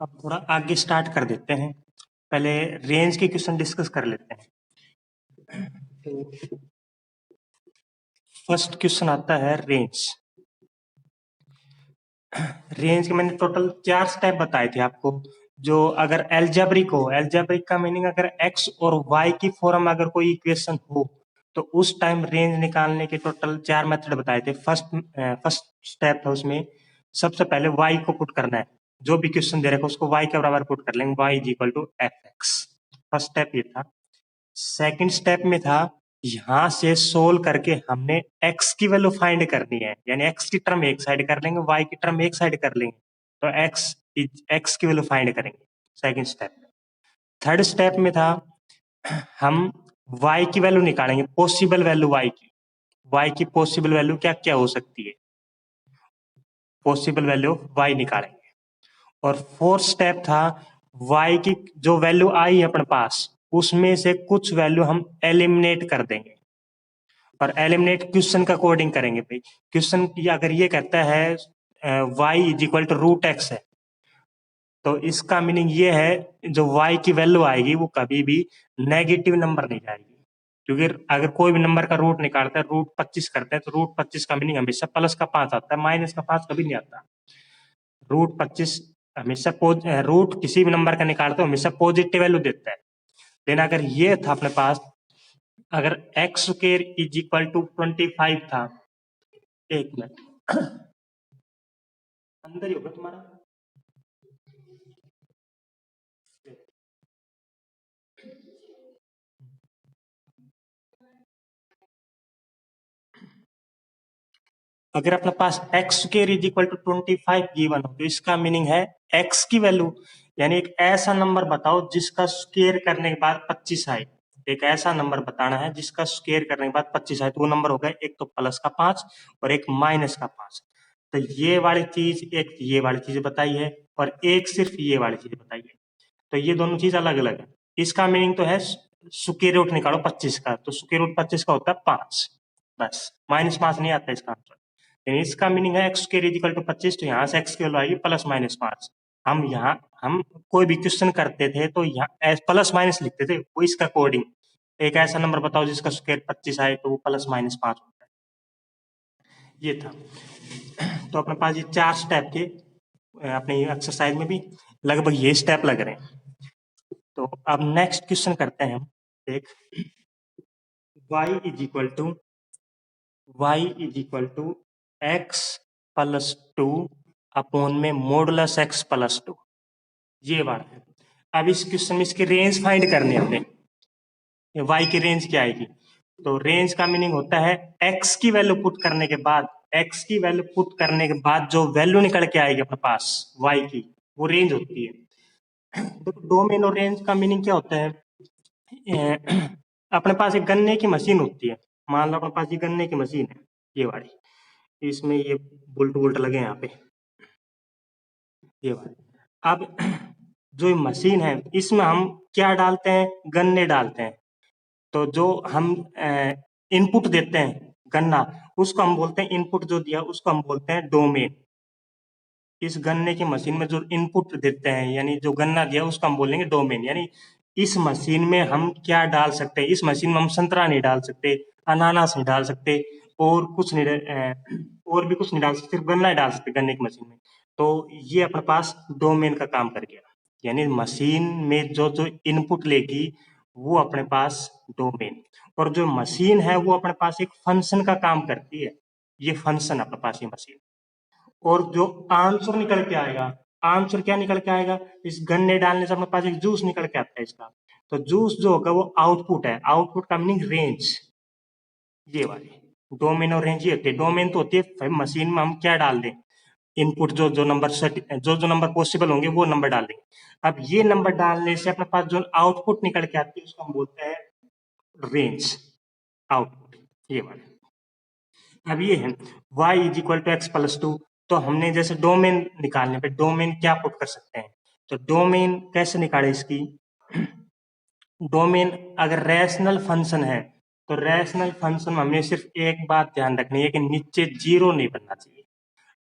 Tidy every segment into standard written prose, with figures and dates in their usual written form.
अब थोड़ा आगे स्टार्ट कर देते हैं। पहले रेंज के क्वेश्चन डिस्कस कर लेते हैं। तो फर्स्ट क्वेश्चन आता है रेंज। रेंज के मैंने टोटल 4 स्टेप बताए थे आपको। जो अगर एल्जेब्रिक हो, एल्जेब्रिक का मीनिंग अगर x और y की फॉर्म में अगर कोई इक्वेशन हो तो उस टाइम रेंज निकालने के टोटल 4 मेथड बताए थे। फर्स्ट स्टेप था उसमें सबसे पहले y को पुट करना है। जो भी क्वेश्चन दे रखा है उसको y के बराबर पुट कर लेंगे, y is equal to fx। First step ये था। सेकंड स्टेप में था यहां से सोल्व करके हमने x की वैल्यू फाइंड करनी है, यानी x की टर्म एक साइड कर लेंगे, y की टर्म एक साइड कर लेंगे, तो x की वैल्यू फाइंड करेंगे सेकंड स्टेप में। थर्ड स्टेप में था हम y की वैल्यू निकालेंगे, पॉसिबल वैल्यू y की पॉसिबल वैल्यू क्या क्या हो सकती है, पॉसिबल वैल्यू y निकालेंगे। और फोर्थ स्टेप था y की जो वैल्यू आई है अपने पास उसमें से कुछ वैल्यू हम एलिमिनेट कर देंगे, और एलिमिनेट क्वेश्चन का कोडिंग करेंगे भाई। क्वेश्चन अगर ये कहता है y is equal to root X है, तो इसका मीनिंग ये है जो y की वैल्यू आएगी वो कभी भी नेगेटिव नंबर नहीं जाएगी, क्योंकि अगर कोई भी नंबर का रूट निकालता है, रूट 25 करते हैं, तो रूट 25 का मीनिंग हमेशा प्लस का 5 आता है, माइनस का 5 कभी नहीं आता। रूट 25 हमेशा रूट किसी भी नंबर का निकालते हो हमेशा पॉजिटिव वैल्यू देता है। लेकिन अगर ये था अपने पास, अगर X square is equal to 25 था, एक मिनट अंदर ही होगा तुम्हारा, अगर अपने पास x square is equal to 25 given हो तो इसका मीनिंग है एक्स की वैल्यू, यानी एक ऐसा नंबर बताओ जिसका स्क्वायर करने के बाद 25 आए। एक ऐसा नंबर बताना है जिसका स्क्वायर करने के बाद 25 आए, तो वो नंबर हो गया एक तो प्लस का 5 और एक माइनस का 5। तो ये वाली चीज, एक ये वाली चीज बताई है और एक सिर्फ ये वाली चीज बताई है, तो ये दोनों चीज अलग अलग है। इसका मीनिंग तो है स्क्वायर रूट निकालो 25 का, तो स्क्वायर रूट 25 का होता है 5, बस -5 नहीं आता इसका आंसर। यानी इसका मीनिंग है X square is equal to 25, तो यहाँ से एक्स की वैल्यू आएगी +-5। हम कोई भी क्वेश्चन करते थे तो यहाँ प्लस माइनस लिखते थे, वो इसका कोडिंग एक ऐसा नंबर बताओ जिसका स्क्वायर 25 आए तो वो +-5 होता है, ये था। तो अपने पास ये 4 स्टेप थे, अपने एक्सरसाइज में भी लगभग ये स्टेप लग रहे हैं। तो अब नेक्स्ट क्वेश्चन करते हैं हम। एक y is equal to x plus 2 upon में मॉडुलस x प्लस 2, ये बात है। अब इस क्वेश्चन में इसकी रेंज फाइंड करनी है हमें, y की रेंज क्या आएगी। तो रेंज का मीनिंग होता है x की वैल्यू पुट करने के बाद, x की वैल्यू पुट करने के बाद जो वैल्यू निकल के आएगी अपने पास y की, वो रेंज होती है। तो डोमेन और रेंज का मीनिंग क्या होता है, अपने पास एक गन्ने की मशीन होती है, मान लो अपने पास ये गन्ने की मशीन है, ये वाली, इसमें ये बुल्ट बुल्ट लगे हैं यहाँ पे, ये वाली। अब जो ये मशीन है इसमें हम क्या डालते हैं, गन्ने डालते हैं, तो जो हम इनपुट देते हैं गन्ना, उसको हम बोलते हैं, इनपुट जो दिया उसको हम बोलते हैं डोमेन। इस गन्ने की मशीन में जो इनपुट देते हैं यानी जो गन्ना दिया उसको हम बोलेंगे डोमेन। यानी इस मशीन में हम क्या डाल सकते हैं, इस मशीन में हम संतरा नहीं डाल सकते, अनानास नहीं डाल सकते, और कुछ नहीं और भी कुछ नहीं डाल सकते, सिर्फ गन्ना ही डाल सकते गन्ने की मशीन में। तो ये अपने पास डोमेन का काम कर गया, यानी मशीन में जो जो इनपुट लेगी वो अपने पास डोमेन, और जो मशीन है वो अपने पास एक फंक्शन का काम करती है, ये फंक्शन अपने पास ये मशीन। और जो आंसर निकल के आएगा, आंसर क्या निकल के आएगा, इस गन्ने डालने से अपने पास एक जूस निकल के आता है इसका, तो जूस जो होगा वो आउटपुट है, आउटपुट का मीनिंग रेंज, ये वाली। डोमेन और रेंज ये होती है। डोमेन तो होती है मशीन में हम क्या डाल दें, इनपुट जो जो नंबर जो नंबर पॉसिबल होंगे वो नंबर डाल देंगे। अब ये नंबर डालने से अपने पास जो आउटपुट निकल के आती है उसको हम बोलते हैं रेंज, आउटपुट, ये वाला। अब ये है y is equal to X plus 2, तो हमने जैसे डोमेन निकालने पे डोमेन क्या पुट कर सकते हैं, तो डोमेन कैसे निकाले इसकी, डोमेन अगर रैशनल फंक्शन है तो रैशनल फंक्शन में हमें सिर्फ एक बात ध्यान रखनी है कि नीचे जीरो नहीं बनना चाहिए।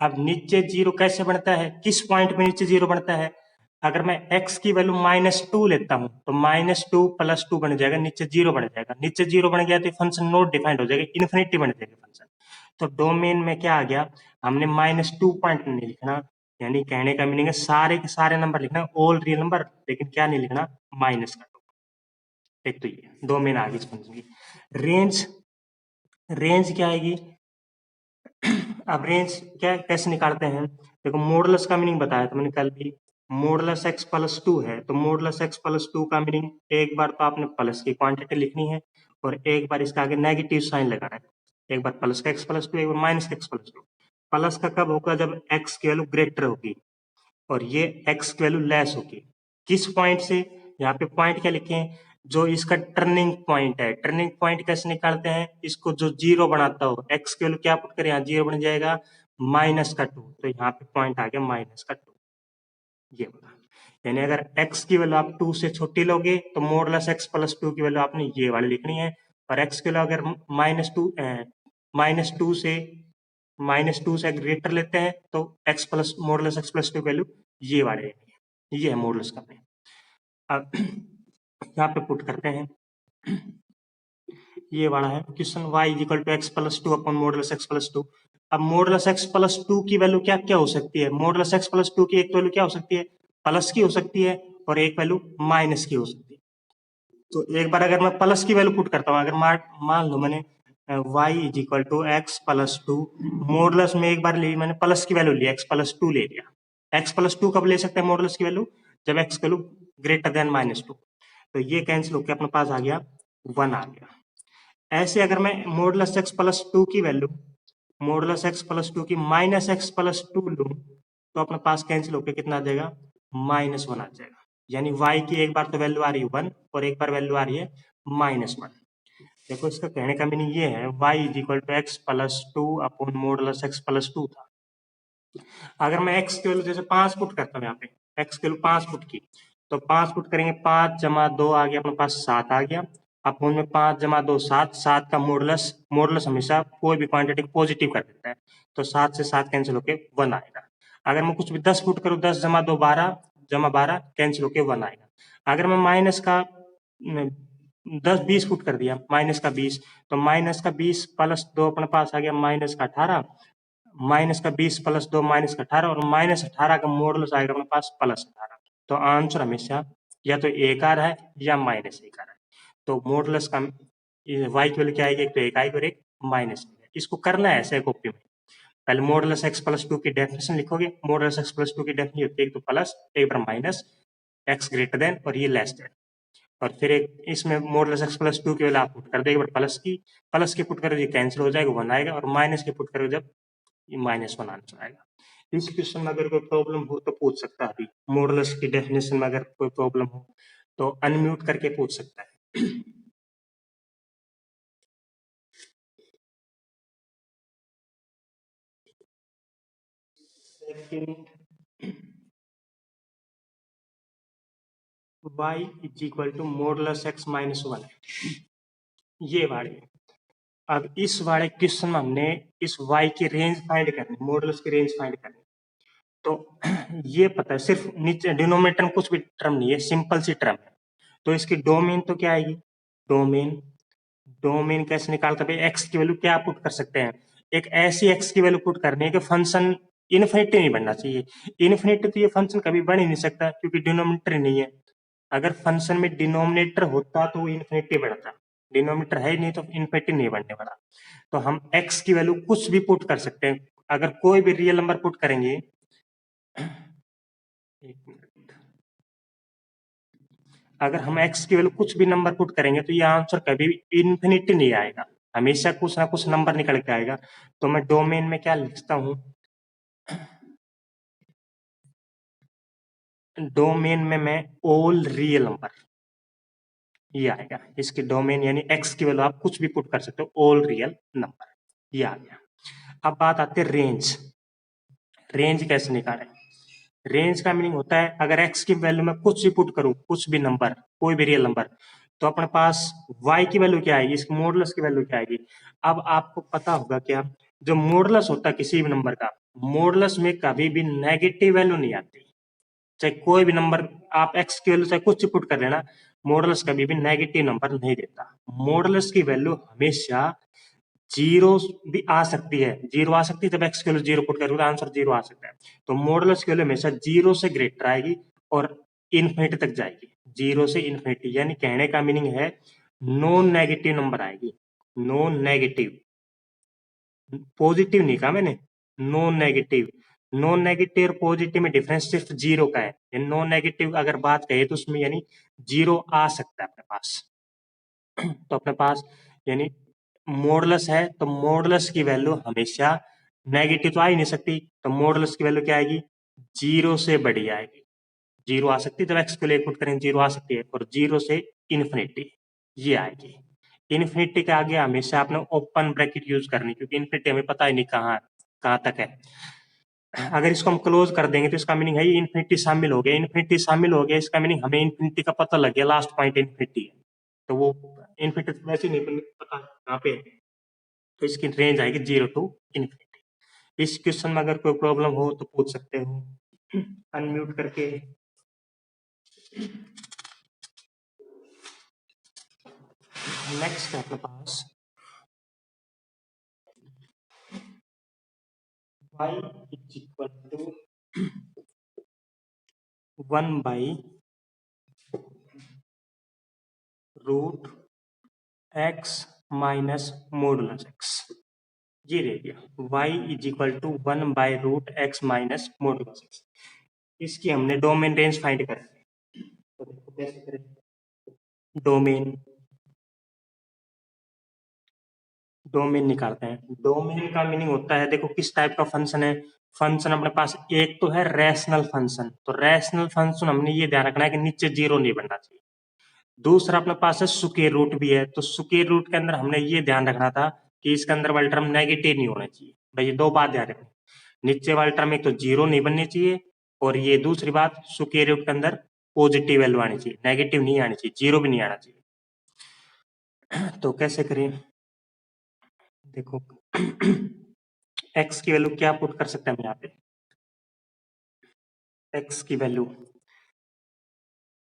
अब नीचे जीरो कैसे बनता है, किस पॉइंट पे नीचे जीरो बनता है, अगर मैं x की वैल्यू -2 लेता हूं तो -2 + 2 बन जाएगा, नीचे 0 बन जाएगा, नीचे 0 बन गया तो फंक्शन नॉट डिफाइंड हो जाएगा, इन्फिनिटी बन जाएगा फंक्शन। तो डोमेन में क्या आ गया, हमने -2 पॉइंट नहीं लिखना, यानी कहने का मीनिंग है सारे के सारे नंबर लिखना, ऑल रियल नंबर, लेकिन क्या नहीं लिखना, माइनस का। एक तो ये डोमेन आ गई इस फंक्शन की। रेंज, रेंज क्या आएगी, अब रेंज क्या कैसे निकालते हैं, देखो मॉडुलस का मीनिंग बताया था मैंने कल भी, मॉडुलस x + 2 है, तो मॉडुलस x + 2 का मीनिंग एक बार तो आपने प्लस की क्वांटिटी लिखनी है और एक बार इसका आगे नेगेटिव साइन लगाना है, एक बार प्लस का x + 2, एक बार माइनस का x + 2। प्लस का कब होगा, जब x की वैल्यू ग्रेटर होगी और ये x की वैल्यू लेस होगी। किस पॉइंट से, यहाँ पे पॉइंट क्या लिखे हैं, जो इसका टर्निंग पॉइंट है। टर्निंग पॉइंट कैसे निकालते हैं, इसको जो 0 बनाता हो, x की वैल्यू क्या पुट करें, यहाँ 0 बन जाएगा, -2, तो यहाँ पे पॉइंट आ गया -2, ये बना। यानी अगर x की वैल्यू आप 2 से छोटी लोगे तो मॉडुलस x + 2 की वैल्यू आपने ये वाली लिखनी है, और x की वैल्यू अगर -2 से ग्रेटर लेते हैं तो मॉडुलस x + 2 की वैल्यू ये वाले लेनी है, ये है मॉडुलस का। अब यहाँ पे पुट करते हैं, ये वाला है question, y = x + 2 upon modulus x + 2। अब मॉडुलस x + 2 की वैल्यू क्या क्या हो सकती है, मॉडुलस x + 2 की एक वैल्यू क्या हो सकती है, प्लस की हो सकती है, और एक वैल्यू माइनस की हो सकती है। तो एक बार अगर मैं प्लस की वैल्यू पुट करता हूँ, अगर मान लो मैंने y = x + 2, मॉडुलस में एक बार ली मैंने प्लस की वैल्यू ली, x + 2 ले लिया। x + 2 कब ले सकते हैं मॉडुलस की वैल्यू, जब x की वैल्यू ग्रेटर देन -2, तो ये कैंसिल होकर अपने पास आ गया 1 आ गया। ऐसे अगर मैं मॉडुलस x + 2 की वैल्यू, मॉडुलस x + 2 की -x + 2 लूं, तो अपने पास कैंसिल होकर कितना आ जाएगा, -1 आ जाएगा। यानी y की एक बार तो वैल्यू आ रही है 1 और एक बार वैल्यू आ रही है -1। देखो इसका कहने का मीनिंग ये है, y = x + 2 upon modulus x + 2 था। अगर मैं x की वैल्यू जैसे 5 पुट करता हूँ, यहाँ पे x की वैल्यू 5 पुट की, तो 5 पुट करेंगे, 5 + 2 आ गया अपने पास 7 आ गया, अपॉन में 5 + 2 7, 7 का मॉडुलस, मॉडुलस हमेशा कोई भी क्वांटिटी को पॉजिटिव कर देता है, तो 7 से 7 कैंसिल होके 1 आएगा। अगर मैं कुछ भी 10 पुट करूँ, 10 + 2 12 कैंसिल होके 1 आएगा। अगर मैं माइनस का 10 20 पुट कर दिया, माइनस का 20, तो माइनस का 20 + 2 अपने पास आ गया -18, माइनस का 20 + 2 -18, और -18 का मॉडुलस आएगा अपने पास +18। तो आंसर हमेशा या तो 1 आ रहा है या -1 आ रहा है। तो मॉडुलस का y की वैल्यू क्या आएगी, एक तो 1 आएगी और एक माइनस। इसको करना है ऐसे कॉपी में, पहले मॉडुलस x + 2 की डेफिनेशन लिखोगे, मॉडुलस x + 2 की डेफिनेशन होती है एक तो प्लस, एक बार माइनस, x ग्रेटर देन और ये लेस देन, और फिर एक इसमें मॉडुलस x + 2 की वैल्यू आप पुट कर दो, एक बार प्लस की पुट करोगे कैंसिल हो जाएगा 1 आएगा, और माइनस की पुट करोगे जब -1 आंसर आएगा। इस क्वेश्चन में अगर कोई प्रॉब्लम हो तो पूछ सकता है, अभी मॉडुलस की डेफिनेशन में अगर कोई प्रॉब्लम हो तो अनम्यूट करके पूछ सकता है। सेकंड, y = मॉडुलस x - 1 है, ये वाले। अब इस वाले क्वेश्चन में हमने इस y की रेंज फाइंड करनी, मॉडुलस की रेंज फाइंड करनी। तो ये पता है, सिर्फ नीचे डिनोमिनेटर में कुछ भी टर्म नहीं है, सिंपल सी टर्म है, तो इसकी डोमेन तो क्या आएगी, डोमेन, डोमेन कैसे निकालते हैं, एक्स की वैल्यू क्या पुट कर सकते हैं, एक ऐसी एक्स की वैल्यू पुट करनी है कि फंक्शन इन्फिनिटी नहीं बनना चाहिए। इन्फिनिटी तो ये फंक्शन कभी बन ही नहीं सकता क्योंकि डिनोमिनेटर ही नहीं है। अगर फंक्शन में डिनोमिनेटर होता तो वो इन्फिनिटी बढ़ता, डिनोमिनेटर है ही नहीं तो इन्फिनिटी नहीं बनने वाला। तो हम एक्स की वैल्यू कुछ भी पुट कर सकते हैं, अगर कोई भी रियल नंबर पुट करेंगे, एक मिनट, अगर हम x की वैल्यू कुछ भी नंबर पुट करेंगे तो ये आंसर कभी भी इन्फिनिटी नहीं आएगा, हमेशा कुछ ना कुछ नंबर निकल के आएगा। तो मैं डोमेन में क्या लिखता हूं, डोमेन में मैं ऑल रियल नंबर, ये आएगा इसकी डोमेन, यानी x की वैल्यू आप कुछ भी पुट कर सकते हो, ऑल रियल नंबर, ये आ गया। अब बात आती है रेंज, रेंज कैसे निकालें। रेंज का मीनिंग होता है, अगर x की वैल्यू में कुछ भी पुट करूं, कुछ भी नंबर, कोई भी रियल नंबर, तो अपने पास y की वैल्यू क्या आएगी, इसकी मॉडुलस की वैल्यू क्या आएगी। अब आपको पता होगा क्या, जो मॉडुलस होता है किसी भी नंबर का, मॉडुलस में कभी भी नेगेटिव वैल्यू नहीं आती, चाहे कोई भी नंबर आप x की वैल्यू चाहे कुछ पुट कर लेना, मॉडुलस कभी भी नेगेटिव नंबर नहीं देता। मॉडुलस की वैल्यू हमेशा जीरो भी आ सकती है, जीरो आ सकती है, जब x की वैल्यू जीरो पुट करोगे आंसर जीरो आ सकता है। तो मॉडुलस की वैल्यू हमेशा जीरो से ग्रेटर आएगी और इन्फिनिटी तक जाएगी, जीरो से इन्फिनिटी। यानी कहने का मीनिंग है नॉन नेगेटिव नंबर आएगी, नॉन नेगेटिव, पॉजिटिव नहीं कहा मैंने, नॉन नेगेटिव। नॉन नेगेटिव और पॉजिटिव में डिफरेंस सिर्फ जीरो का है। नॉन नेगेटिव अगर बात कहे तो उसमें यानी जीरो आ सकता है अपने पास। तो अपने पास यानी मॉडुलस है, तो मॉडुलस की वैल्यू हमेशा नेगेटिव तो आ ही नहीं सकती, तो मॉडुलस की वैल्यू क्या आएगी, जीरो से बड़ी आएगी। जीरो आ सकती है, जब एक्स को लेकर पुट करेंगे जीरो आ सकती है, और जीरो से इन्फिनिटी ये आएगी। इन्फिनिटी के आगे हमेशा आपने ओपन ब्रैकेट यूज करनी, क्योंकि इन्फिनिटी हमें पता ही नहीं कहाँ तक है। अगर इसको हम क्लोज कर देंगे तो इसका मीनिंग है इन्फिनिटी शामिल हो गया, इन्फिनिटी शामिल हो गया, इसका मीनिंग हमें इन्फिनिटी का पता लग गया, लास्ट पॉइंट इन्फिनिटी है। तो वो इन्फिनिटी वैसे नहीं पता कहाँ पे है, तो इसकी रेंज आएगी जीरो टू इन्फिनिटी। इस क्वेश्चन में अगर कोई प्रॉब्लम हो तो पूछ सकते हो अनम्यूट करके। नेक्स्ट है अपने पास y is equal to 1 by root x minus modulus x। ये रह गया y is equal to 1 by root x minus modulus x। इसकी हमने डोमेन रेंज फाइंड करनी है, तो देखो कैसे करें। डोमेन डोमेन निकालते हैं। डोमेन का मीनिंग होता है, देखो किस टाइप का फंक्शन है। फंक्शन अपने पास एक तो है रैशनल फंक्शन, तो रैशनल फंक्शन हमने ये ध्यान रखना है कि नीचे जीरो नहीं बनना चाहिए। दूसरा अपने पास है स्क्वायर रूट भी है, तो स्क्वायर रूट के अंदर हमने ये ध्यान रखना था कि इसके अंदर वाला टर्म नेगेटिव नहीं होना चाहिए। भाई ये दो बात ध्यान रखनी, नीचे वाला टर्म एक तो जीरो नहीं बननी चाहिए, और ये दूसरी बात स्क्वायर रूट के अंदर पॉजिटिव वैल्यू आनी चाहिए, नेगेटिव नहीं आनी चाहिए, जीरो भी नहीं आना चाहिए। तो कैसे करें, देखो x की वैल्यू क्या पुट कर सकते हैं हम यहाँ पे, x की वैल्यू,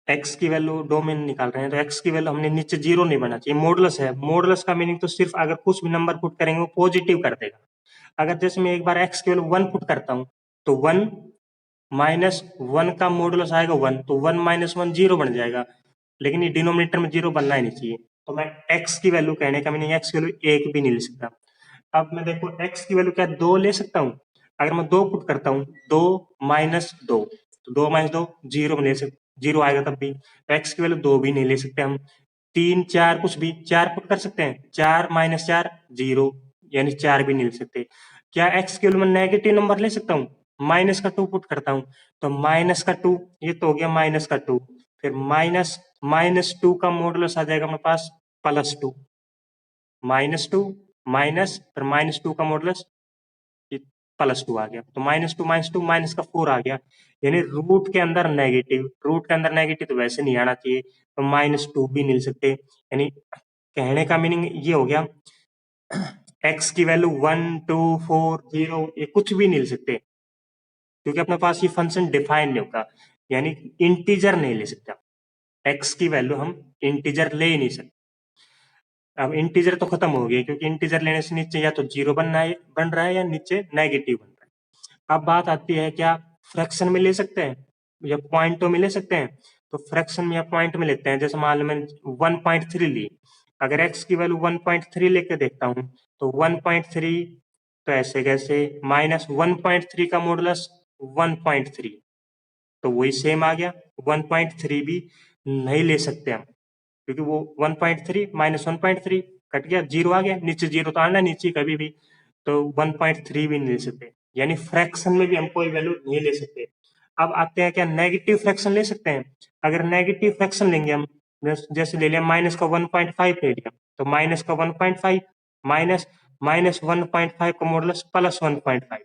x की वैल्यू डोमेन निकाल रहे हैं, तो x की वैल्यू हमने नीचे जीरो नहीं बनना चाहिए, मॉडुलस है। मॉडुलस का मीनिंग तो सिर्फ अगर कुछ भी नंबर पुट करेंगे वो पॉजिटिव कर देगा। अगर जैसे मैं एक बार x की वैल्यू वन पुट करता हूँ, तो वन माइनस वन का मॉडुलस आएगा वन, तो वन माइनस वन जीरो बन जाएगा, लेकिन ये डिनोमिनेटर में जीरो बनना ही नहीं चाहिए। तो मैं x की वैल्यू, कहने का मीनिंग x की वैल्यू एक भी नहीं ले सकता। अब मैं देखो x की वैल्यू क्या दो ले सकता हूँ, अगर मैं दो पुट करता हूँ, दो माइनस दो, तो दो माइनस दो जीरो में ले सकते, जीरो आएगा तब भी। तो x की वैल्यू दो भी नहीं ले सकते हम। तीन चार कुछ भी, चार पुट कर सकते हैं, चार माइनस चार जीरो, यानी चार भी नहीं ले सकते। क्या x की वैल्यू मैं नेगेटिव नंबर ले सकता हूँ, माइनस का टू पुट करता हूँ, तो माइनस का टू, ये तो हो गया माइनस का टू, फिर माइनस माइनस टू का मॉडुलस आ जाएगा मेरे पास plus two, minus two minus फिर माइनस टू का मॉडुलस प्लस टू आ गया, तो माइनस टू माइनस का फोर आ गया, यानी रूट के अंदर नेगेटिव, रूट के अंदर नेगेटिव तो वैसे नहीं आना चाहिए, तो माइनस टू भी नहीं ले सकते। यानी कहने का मीनिंग ये हो गया x की value one two four zero ये कुछ भी नहीं ले सकते, क्योंकि अपने पास ये फंक्शन डिफाइन नहीं होगा, यानी इंटीजर नहीं ले सकते। x की वैल्यू हम इंटीजर ले ही नहीं सकते। अब इंटीजर तो खत्म हो गया, क्योंकि इंटीजर लेने से नीचे या तो जीरो बन रहा है या नीचे नेगेटिव बन रहा है। अब बात आती है क्या फ्रैक्शन में ले सकते हैं या पॉइंटों में ले सकते हैं, तो फ्रैक्शन में या पॉइंट में लेते हैं। जैसे मान लो मैंने 1.3 ली, अगर x की वैल्यू 1.3 लेके देखता हूँ, तो 1.3, तो ऐसे कैसे माइनस 1.3 का मॉडुलस 1.3, तो वही सेम आ गया, 1.3 भी नहीं ले सकते हम, क्योंकि वो 1.3 माइनस 1.3 कट गया, जीरो आ गया, नीचे जीरो तो आना नीचे कभी भी, तो 1.3 भी नहीं ले सकते, यानी फ्रैक्शन में भी हम कोई वैल्यू नहीं ले सकते। अब आते हैं क्या नेगेटिव फ्रैक्शन ले सकते हैं। अगर नेगेटिव फ्रैक्शन लेंगे हम, जैसे ले लिया माइनस का 1.5 ले लिया, तो माइनस का 1.5 माइनस माइनस 1.5 का modulus plus 1.5,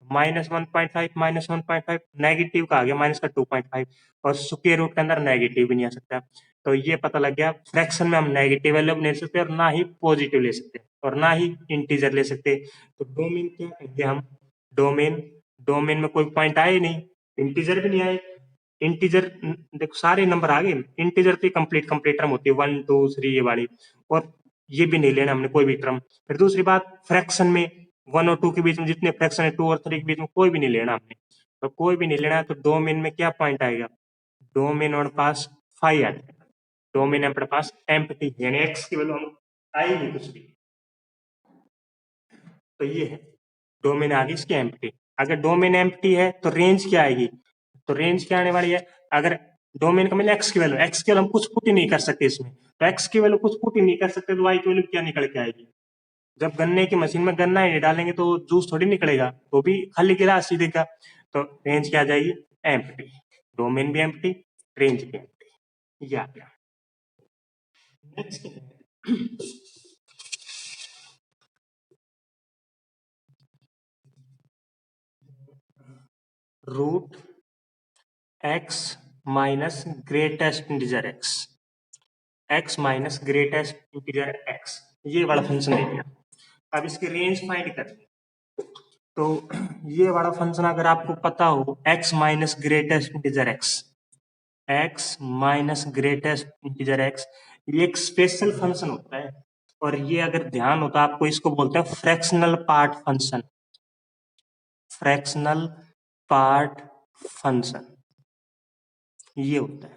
minus 1.5 minus 1.5 negative का आ गया माइनस का 2.5, और स्क्वायर रूट के अंदर नेगेटिव भी नहीं आ सकता। तो ये पता लग गया फ्रैक्शन में हम नेगेटिव वैल्यू ले सकते और ना ही पॉजिटिव ले सकते और ना ही इंटीजर ले सकते। तो डोमेन क्या कहते हैं हम, डोमेन, डोमेन में कोई पॉइंट आए नहीं, इंटीजर भी नहीं आए, इंटीजर देखो सारे नंबर आ गए, इंटीजर तो कंप्लीट टर्म होती है 1 2 3 ये वाली, और ये भी नहीं लेना हमने कोई भी टर्म। फिर दूसरी बात फ्रैक्शन में 1 और 2 के बीच में जितने फ्रैक्शन है 2 और 3 के बीच में कोई भी नहीं लेना हमने, तो कोई भी नहीं लेना। तो डोमेन में क्या पॉइंट आएगा, डोमेन हमारे पास 5 आ जाएगा, डोमेन हमारे पास एम्प्टी यानी एक्स की वैल्यू हम आई नहीं कुछ भी, तो ये है डोमेन आ गई इसकी एम्प्टी। अगर डोमेन एम्प्टी है तो रेंज क्या आएगी, तो रेंज क्या आने वाली है, अगर डोमेन का मतलब एक्स की वैल्यू, एक्स की वैल्यू हम कुछ पुट ही नहीं कर सकते इसमें, तो एक्स की वैल्यू कुछ पुट ही नहीं कर सकते तो वाई की वैल्यू क्या निकल के आएगी। जब गन्ने की मशीन में गन्ना ही नहीं डालेंगे तो जूस थोड़ी निकलेगा, वो भी खाली गिलास ही देगा। तो रेंज क्या आ जाएगी, एम्प्टी, डोमेन भी एम्प्टी, रेंज भी एम्प्टी, ये आ गया। Next root x minus greatest integer x, x minus greatest integer x, ये वाला फंक्शन दे दिया। अब इसकी रेंज फाइंड करनी है, तो ये वाला फंक्शन अगर आपको पता हो x minus greatest integer x, x minus greatest integer x, ये एक स्पेशल फंक्शन होता है, और ये अगर ध्यान हो तो आपको इसको बोलते हैं fractional part function, fractional part function ये होता है।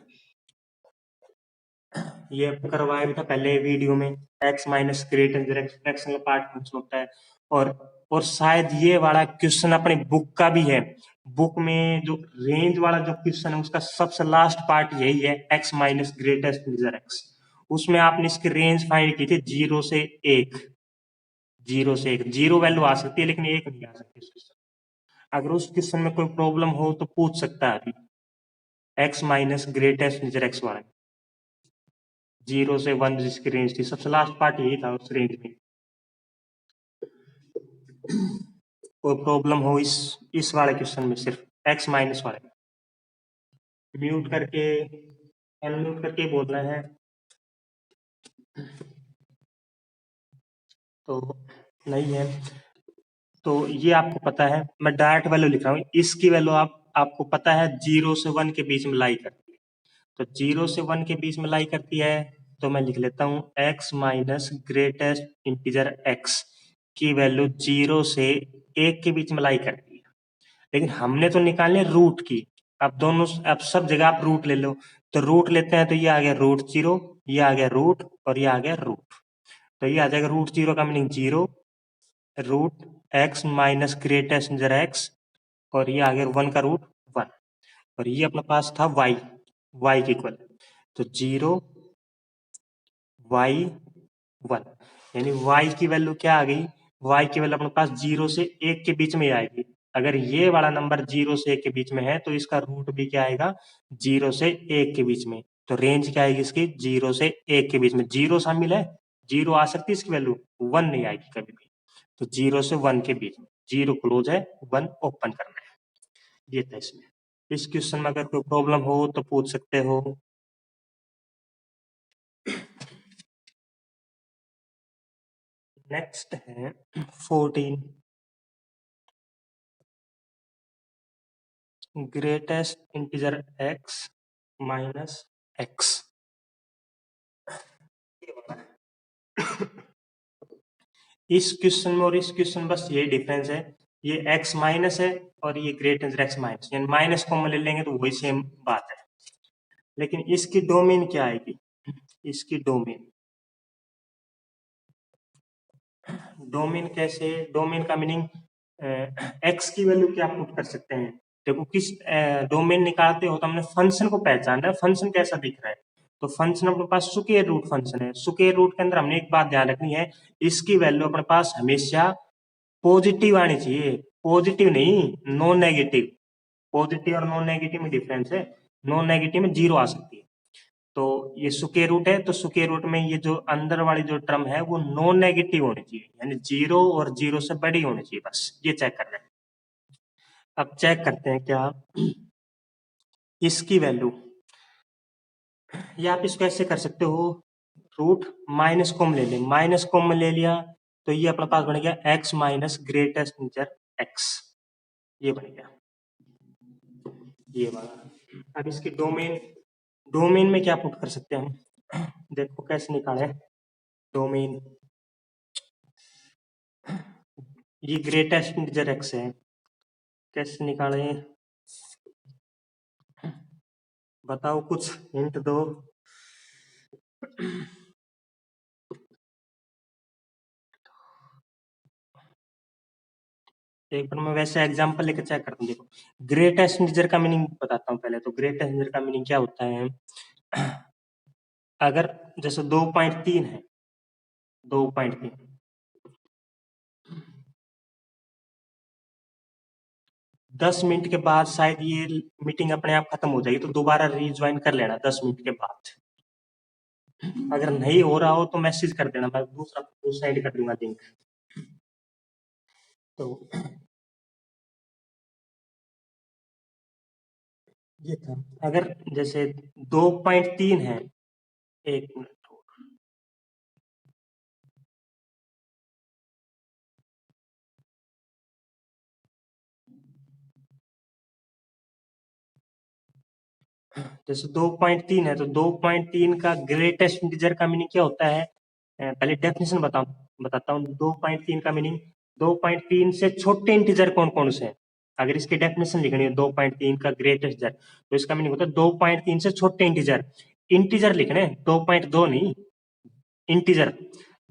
ये करवाया भी था पहले वीडियो में, x minus greater x fractional part function होता है। और शायद ये वाला क्वेश्चन अपनी बुक का भी है, बुक में जो रेंज वाला जो क्वेश्चन है उसका सबसे लास्ट पार्ट यही है, x minus greatest integer x. उसमें आपने इसकी रेंज फाइंड की थी 0 से 1, 0 से 1, 0 वैल्यू आ सकती है लेकिन 1 नहीं आ सकती उस क्वेश्चन। अगर उस क्वेश्चन में कोई प्रॉब्लम हो तो पूछ सकता है अभी, x minus greatest integer x वाला 0 से 1 जिसकी रेंज थी, सबसे लास्ट पार्ट यही था उस रेंज में। कोई प्रॉब्लम हो इस वाले क्वेश्चन में, सिर्फ एक्स माइनस वाले में, म्यूट करके अनम्यूट करके बोलना है। तो नहीं है तो ये आपको पता है, मैं डायरेक्ट वैल्यू लिख रहा हूँ, इसकी वैल्यू आपको पता है 0 से 1 के बीच में लाई करती है, तो 0 से 1 के बीच में लाई करती है, तो मैं लिख लेता हूँ x minus greatest integer x की वैल्यू 0 से 1 के बीच में लाई करती है। लेकिन हमने तो निकालने रूट की, अब दोनों, अब सब जगह आप रूट ले लो, तो रूट लेते हैं तो ये आ गया रूट 0, ये आ गया रूट, और ये आ गया रूट, तो ये आ जाएगा रूट 0 का meaning 0, root x minus greatest integer x, और ये आ गया 1 का रूट 1, और ये अपने पास था y की इक्वल, तो 0 y 1, यानी y की वैल्यू क्या आ गई, y की वैल्यू अपने पास 0 से 1 के बीच में ही आएगी। अगर ये वाला नंबर 0 से 1 के बीच में है तो इसका रूट भी क्या आएगा, 0 से 1 के बीच में, तो रेंज क्या आएगी इसकी, 0 से 1 के बीच में, 0 शामिल है, 0 आ सकती है इसकी वैल्यू, 1 नहीं आएगी कभी भी, तो 0 से 1 के बीच में, 0 क्लोज है 1 ओपन करना है, ये था इसमें। इस क्वेश्चन में अगर कोई प्रॉब्लम हो तो पूछ सकते हो। नेक्स्ट है 14, greatest integer x minus x, इस क्वेश्चन में और इस क्वेश्चन बस यही डिफरेंस है, ये x माइनस है और ये ग्रेट इंटीजर x माइनस, यानी माइनस कॉमन ले लेंगे तो वही सेम बात है। लेकिन इसकी डोमेन क्या आएगी, इसकी डोमेन कैसे, डोमेन का मीनिंग x की वैल्यू क्या पुट कर सकते हैं। देखो किस डोमेन निकालते हो तो हमने फंक्शन को पहचाना है, फंक्शन कैसा दिख रहा है, तो फंक्शन अपने पास स्क्वायर रूट फंक्शन है, स्क्वायर रूट के अंदर हमने एक बात ध्यान रखनी है, इसकी वैल्यू अपने पास हमेशा पॉजिटिव आनी चाहिए, पॉजिटिव नहीं नॉन नेगेटिव, पॉजिटिव और नॉन नेगेटिव में डिफरेंस है, नॉन नेगेटिव में 0 आ सकती है, तो ये स्क्वायर रूट है, तो स्क्वायर रूट में ये जो अंदर वाली जो टर्म है वो नॉन नेगेटिव होनी चाहिए, यानी 0 और 0 से बड़ी होनी चाहिए, बस ये चेक करना है। अब चेक करते हैं क्या, इसकी वैल्यू, ये आप इसको ऐसे कर सकते हो, रूट माइनस कॉमन ले लें, माइनस कॉमन ले लिया तो ये अपने पास बन गया x minus greatest integer x, ये बन गया ये वाला। अब इसकी डोमेन में क्या पुट कर सकते हैं हम? देखो कैसे निकाले डोमेन। ये ग्रेटेस्ट इंटीजर एक्स है, कैसे निकाले बताओ, कुछ हिंट दो। एक बार मैं वैसे एग्जांपल लेकर चेक करता हूँ। देखो ग्रेटेस्ट इंटीजर का मीनिंग बताता हूँ पहले। तो ग्रेटेस्ट इंटीजर का मीनिंग क्या होता है, अगर जैसे 2.3 है, 2.3 10 मिनट के बाद शायद ये मीटिंग अपने आप खत्म हो जाएगी, तो दोबारा रीज्वाइन कर लेना 10 मिनट के बाद। अगर नहीं हो रहा हो तो मैसेज कर देना, मैं दूसरा सेंड कर दूंगा लिंक। तो ये था, अगर जैसे 2.3 है, एक मिनट, जैसे 2.3 है तो 2.3 का ग्रेटेस्ट इंटीजर का मीनिंग क्या होता है, पहले डेफिनेशन बताता हूँ। 2.3 का मीनिंग 2.3 से छोटे इंटीजर कौन कौन से हैं। अगर इसकी डेफिनेशन लिखनी है 2.3 का ग्रेटेस्ट इंटीजर, तो इसका मीनिंग होता है 2.3 से छोटे इंटीजर। इंटीजर लिखने 2.2 नहीं, इंटीजर।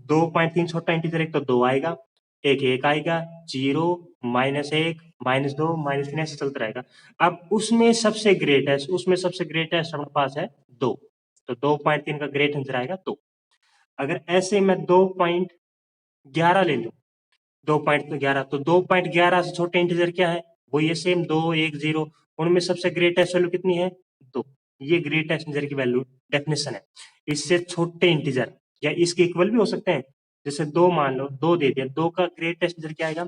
2.3 छोटा इंटीजर एक तो 2 आएगा, एक आएगा, 0, -1, -2, -3 ऐसे चलता रहेगा। अब उसमें सबसे ग्रेटेस्ट अपने पास है 2, तो 2.3 का ग्रेट आंसर आएगा 2। अगर ऐसे मैं 2.11 ले लूं, 2.11, तो 2.11 से छोटे इंटीजर क्या है, वो ये सेम 2, 1, 0, उनमें सबसे ग्रेटेस्ट वैल्यू कितनी है 2। ये ग्रेटेस्ट इंटीजर की वैल्यू डेफिनेशन है। इससे छोटे इंटीजर या इसके इक्वल भी हो सकते हैं, जैसे 2 मान लो, 2 दे दिया, 2 का ग्रेटेस्ट इंटीजर क्या आएगा,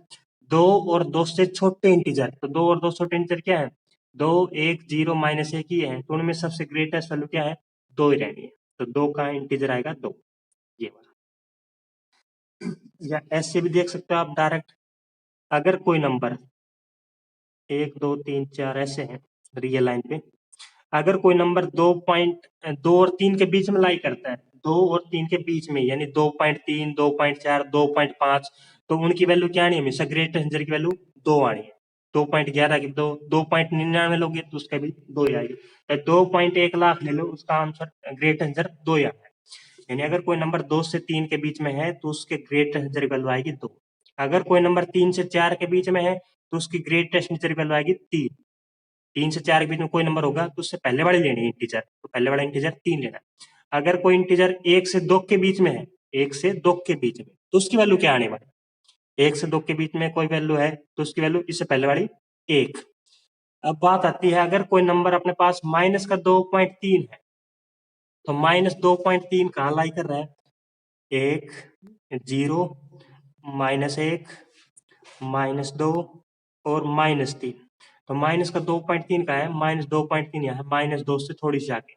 2 और 2 से छोटे इंटीजर। तो 2 और 2 छोटे इंटीजर क्या है, 2, 1, 0, -1 ही है, तो उनमें सबसे ग्रेटेस्ट वैल्यू क्या है, 2 ही रहनी है। तो 2 का इंटीजर आएगा 2, ये वाला। या ऐसे भी देख सकते हो आप डायरेक्ट, अगर कोई नंबर 1, 2, 3, 4 ऐसे हैं रियल लाइन पे, अगर कोई नंबर 2 और 3 के बीच में लाई करता है, 2 और 3 के बीच में, यानी 2.3, 2.4, 2.5, तो उनकी वैल्यू क्या आनी है, हमेशा ग्रेटेस्ट इंटीजर की वैल्यू 2 आनी है। 2.11 की 2, 2.99 लोगे तो उसका भी 2 ही आएगी। 2.1 लाख ले लो, उसका आंसर ग्रेटेस्ट इंटीजर 2 ही आता है। यानी अगर कोई नंबर 2 से 3 के बीच में है तो उसके ग्रेटेस्ट इंटीजर की वैल्यू आएगी 2। अगर कोई नंबर 3 से 4 के बीच में है तो उसकी ग्रेटेस्ट इंटीजर की वैल्यू आएगी 3। 3 से 4 के बीच में कोई नंबर होगा तो उससे पहले वाली लेनी है इंटीजर, तो पहले वाला इंटीजर 3 लेना है। अगर कोई इंटीजर 1 से 2 के बीच में है, 1 से 2 के बीच में, तो उसकी वैल्यू क्या आने वाली, 1 से 2 के बीच में कोई वैल्यू है तो उसकी वैल्यू इससे पहले वाली 1। अब बात आती है, अगर कोई नंबर अपने पास माइनस का 2.3 है, तो -2.3 कहाँ लाई कर रहा है, 1, 0, -1, -2 और -3। तो माइनस का 2.3 का है, -2.3 यहाँ है, -2 से थोड़ी सी आगे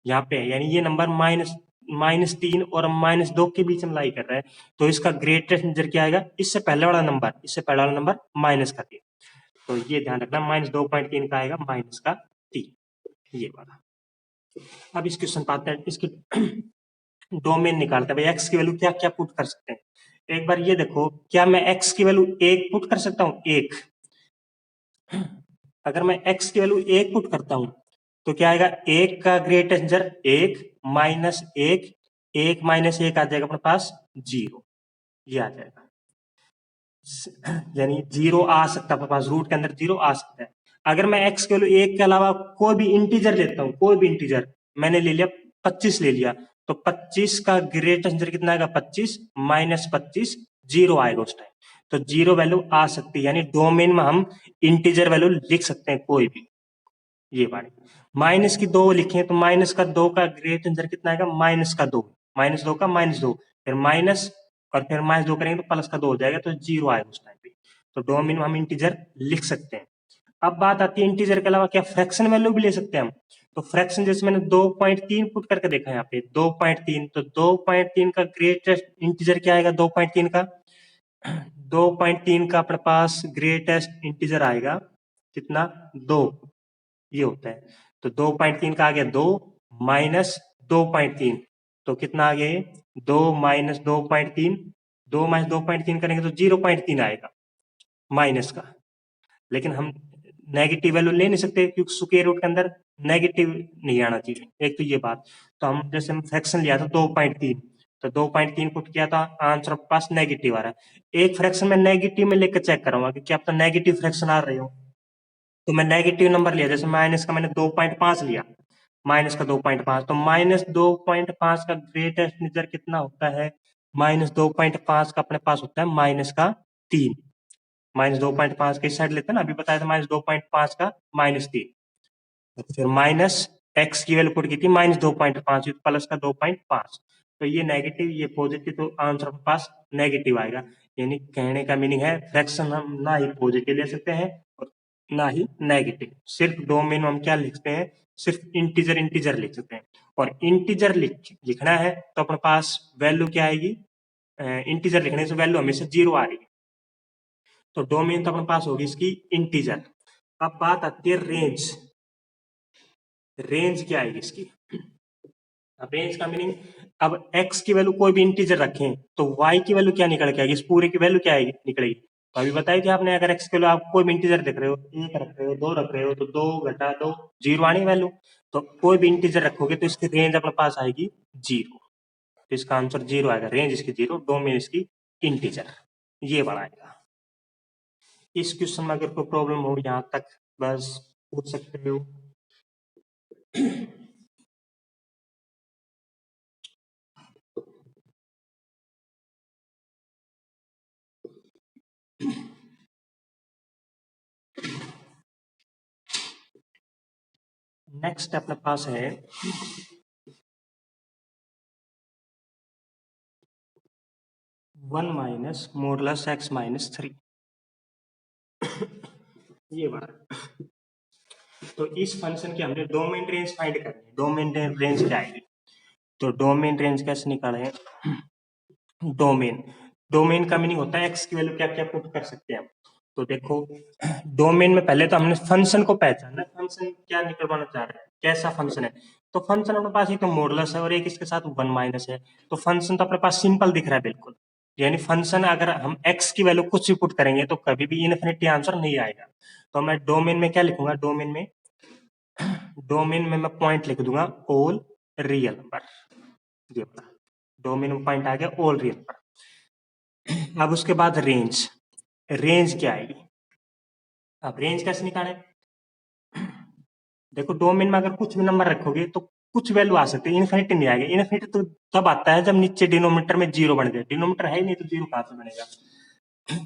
यहाँ पे है, यानी ये नंबर -3 और -2 के बीच में लाई कर रहा है। तो इसका ग्रेटेस्ट इंटीजर क्या आएगा, इससे पहले वाला नंबर माइनस का 3। तो ये ध्यान रखना, -2.3 का आएगा -3, ये वाला। अब इस क्वेश्चन पे आते हैं, इसकी डोमेन निकालते हैं भाई, एक्स की वैल्यू क्या क्या पुट कर सकते हैं। एक बार ये देखो, क्या मैं एक्स की वैल्यू 1 पुट कर सकता हूँ, 1। अगर मैं x की वैल्यू 1 पुट करता हूं तो क्या आएगा, 1 का ग्रेटेस्ट इंटीजर 1, -1, 1 - 1 आ जाएगा अपने पास 0, ये आ जाएगा। यानी 0 आ सकता है अपने पास, रूट के अंदर 0 आ सकता है। अगर मैं x की वैल्यू 1 के अलावा कोई भी इंटीजर लेता हूं, कोई भी इंटीजर, मैंने ले लिया 25 ले लिया, तो 25 का ग्रेटेस्ट इंटीजर कितना आएगा, 25 -25, 0 आएगा उस टाइम। तो 0 वैल्यू आ सकती है, यानी डोमेन में हम इंटीजर वैल्यू लिख सकते हैं कोई भी, ये वाली। माइनस की 2 लिखे तो माइनस का 2 का ग्रेट आंसर कितना आएगा, -2, -2 का -2, फिर माइनस और फिर -2 करेंगे तो प्लस का 2 हो जाएगा, तो 0 आएगा उस टाइम पे। तो डोमेन में हम इंटीजर लिख सकते हैं। अब बात आती है इंटीजर के अलावा क्या फ्रैक्शन वैल्यू भी ले सकते हैं हम। तो फ्रैक्शन जैसे मैंने 2.3 पुट करके देखा है यहाँ पे, 2.3, तो 2.3 का ग्रेटेस्ट इंटीजर क्या आएगा, 2.3 का 2.3 का अपने पास ग्रेटेस्ट इंटीजर आएगा कितना, 2, ये होता है। तो 2.3 का आ गया 2 माइनस 2.3, तो कितना आ गया ये 2 माइनस 2.3, 2 माइनस 2.3 करेंगे तो 0.3 आएगा माइनस का। लेकिन हम नेगेटिव वैल्यू ले नहीं सकते क्योंकि स्क्वायर रूट के अंदर नेगेटिव नहीं आना चाहिए, एक तो ये बात। तो हम जैसे हम फ्रैक्शन लिया था 2.3, तो 2.3 पुट किया था, आंसर आपके पास नेगेटिव आ रहा है। एक फ्रैक्शन में नेगेटिव में लेकर चेक करूंगा कि क्या आप तो नेगेटिव फ्रैक्शन आ रहे हो, तो मैं नेगेटिव नंबर लिया, जैसे माइनस का मैंने 2.5 लिया, माइनस का 2.5, तो माइनस 2.5 का ग्रेटेस्ट इंटीजर कितना होता है, माइनस 2.5 का अपने पास होता है माइनस का 3, माइनस 2.5 के साइड लेते हैं ना, अभी बताया था माइनस 2.5 का -3, फिर माइनस एक्स की वैल्यू पुट की थी -2.5, प्लस का 2.5, तो ये नेगेटिव ये पॉजिटिव, तो आंसर आपके पास नेगेटिव आएगा। यानी कहने का मीनिंग है फ्रैक्शन हम ना ही पॉजिटिव ले सकते हैं और ना ही नेगेटिव, सिर्फ डोमेन में हम क्या लिखते हैं, सिर्फ इंटीजर इंटीजर लिख सकते हैं। और इंटीजर लिखना है तो अपने पास वैल्यू क्या आएगी, इंटीजर लिखने से वैल्यू हमेशा 0 आ रही है, तो डोमेन तो अपने पास होगी इसकी इंटीजर। अब बात आती है रेंज, रेंज क्या आएगी इसकी, अब रेंज का मीनिंग, अब x की वैल्यू कोई भी इंटीजर रखें तो y की वैल्यू क्या निकल के आएगी, इस पूरे की वैल्यू क्या आएगी निकलेगी, तो अभी बताई थी आपने, अगर x की वैल्यू आप कोई भी इंटीजर देख रहे हो, 1 रख रहे हो, 2 रख रहे हो, तो 2 घटा 2 0 आनी वैल्यू, तो कोई भी इंटीजर रखोगे तो इसकी रेंज अपने पास आएगी 0, तो इसका आंसर 0 आएगा, रेंज इसकी 0, डोमेन इसकी इंटीजर, ये बड़ा आएगा। इस क्वेश्चन में अगर कोई प्रॉब्लम हो यहाँ तक बस पूछ सकते हो। नेक्स्ट अपने पास है 1 माइनस मॉडुलस x माइनस 3, ये बड़ा। तो इस फंक्शन की हमने डोमेन रेंज फाइंड करनी है, डोमेन रेंज क्या आएगी, तो डोमेन रेंज कैसे निकालें, डोमेन, डोमेन का मीनिंग होता है एक्स की वैल्यू क्या क्या पुट कर सकते हैं हम। तो देखो डोमेन में पहले तो हमने फंक्शन को पहचानना, फंक्शन क्या निकलवाना चाह रहे हैं, कैसा फंक्शन है, तो फंक्शन अपने पास एक तो मॉडुलस है और एक इसके साथ 1 माइनस है, तो फंक्शन तो अपने पास सिंपल दिख रहा है बिल्कुल, यानी फंक्शन अगर हम x की वैल्यू कुछ भी पुट करेंगे तो कभी भी इनफिनिटी आंसर नहीं आएगा। तो मैं डोमेन में क्या लिखूंगा, डोमेन में मैं पॉइंट लिख दूंगा ऑल रियल नंबर, ये वाला डोमेन में पॉइंट आ गया ऑल रियल नंबर। अब उसके बाद रेंज, रेंज क्या आएगी, अब रेंज कैसे निकालें, देखो डोमेन में अगर कुछ भी नंबर रखोगे तो कुछ वैल्यू आ सकती है, इनफिनिटी नहीं आएगा, इनफिनिटी तो तब आता है जब नीचे डिनोमिनेटर में 0 बन जाए, डिनोमिनेटर है ही नहीं तो 0 कहां से बनेगा।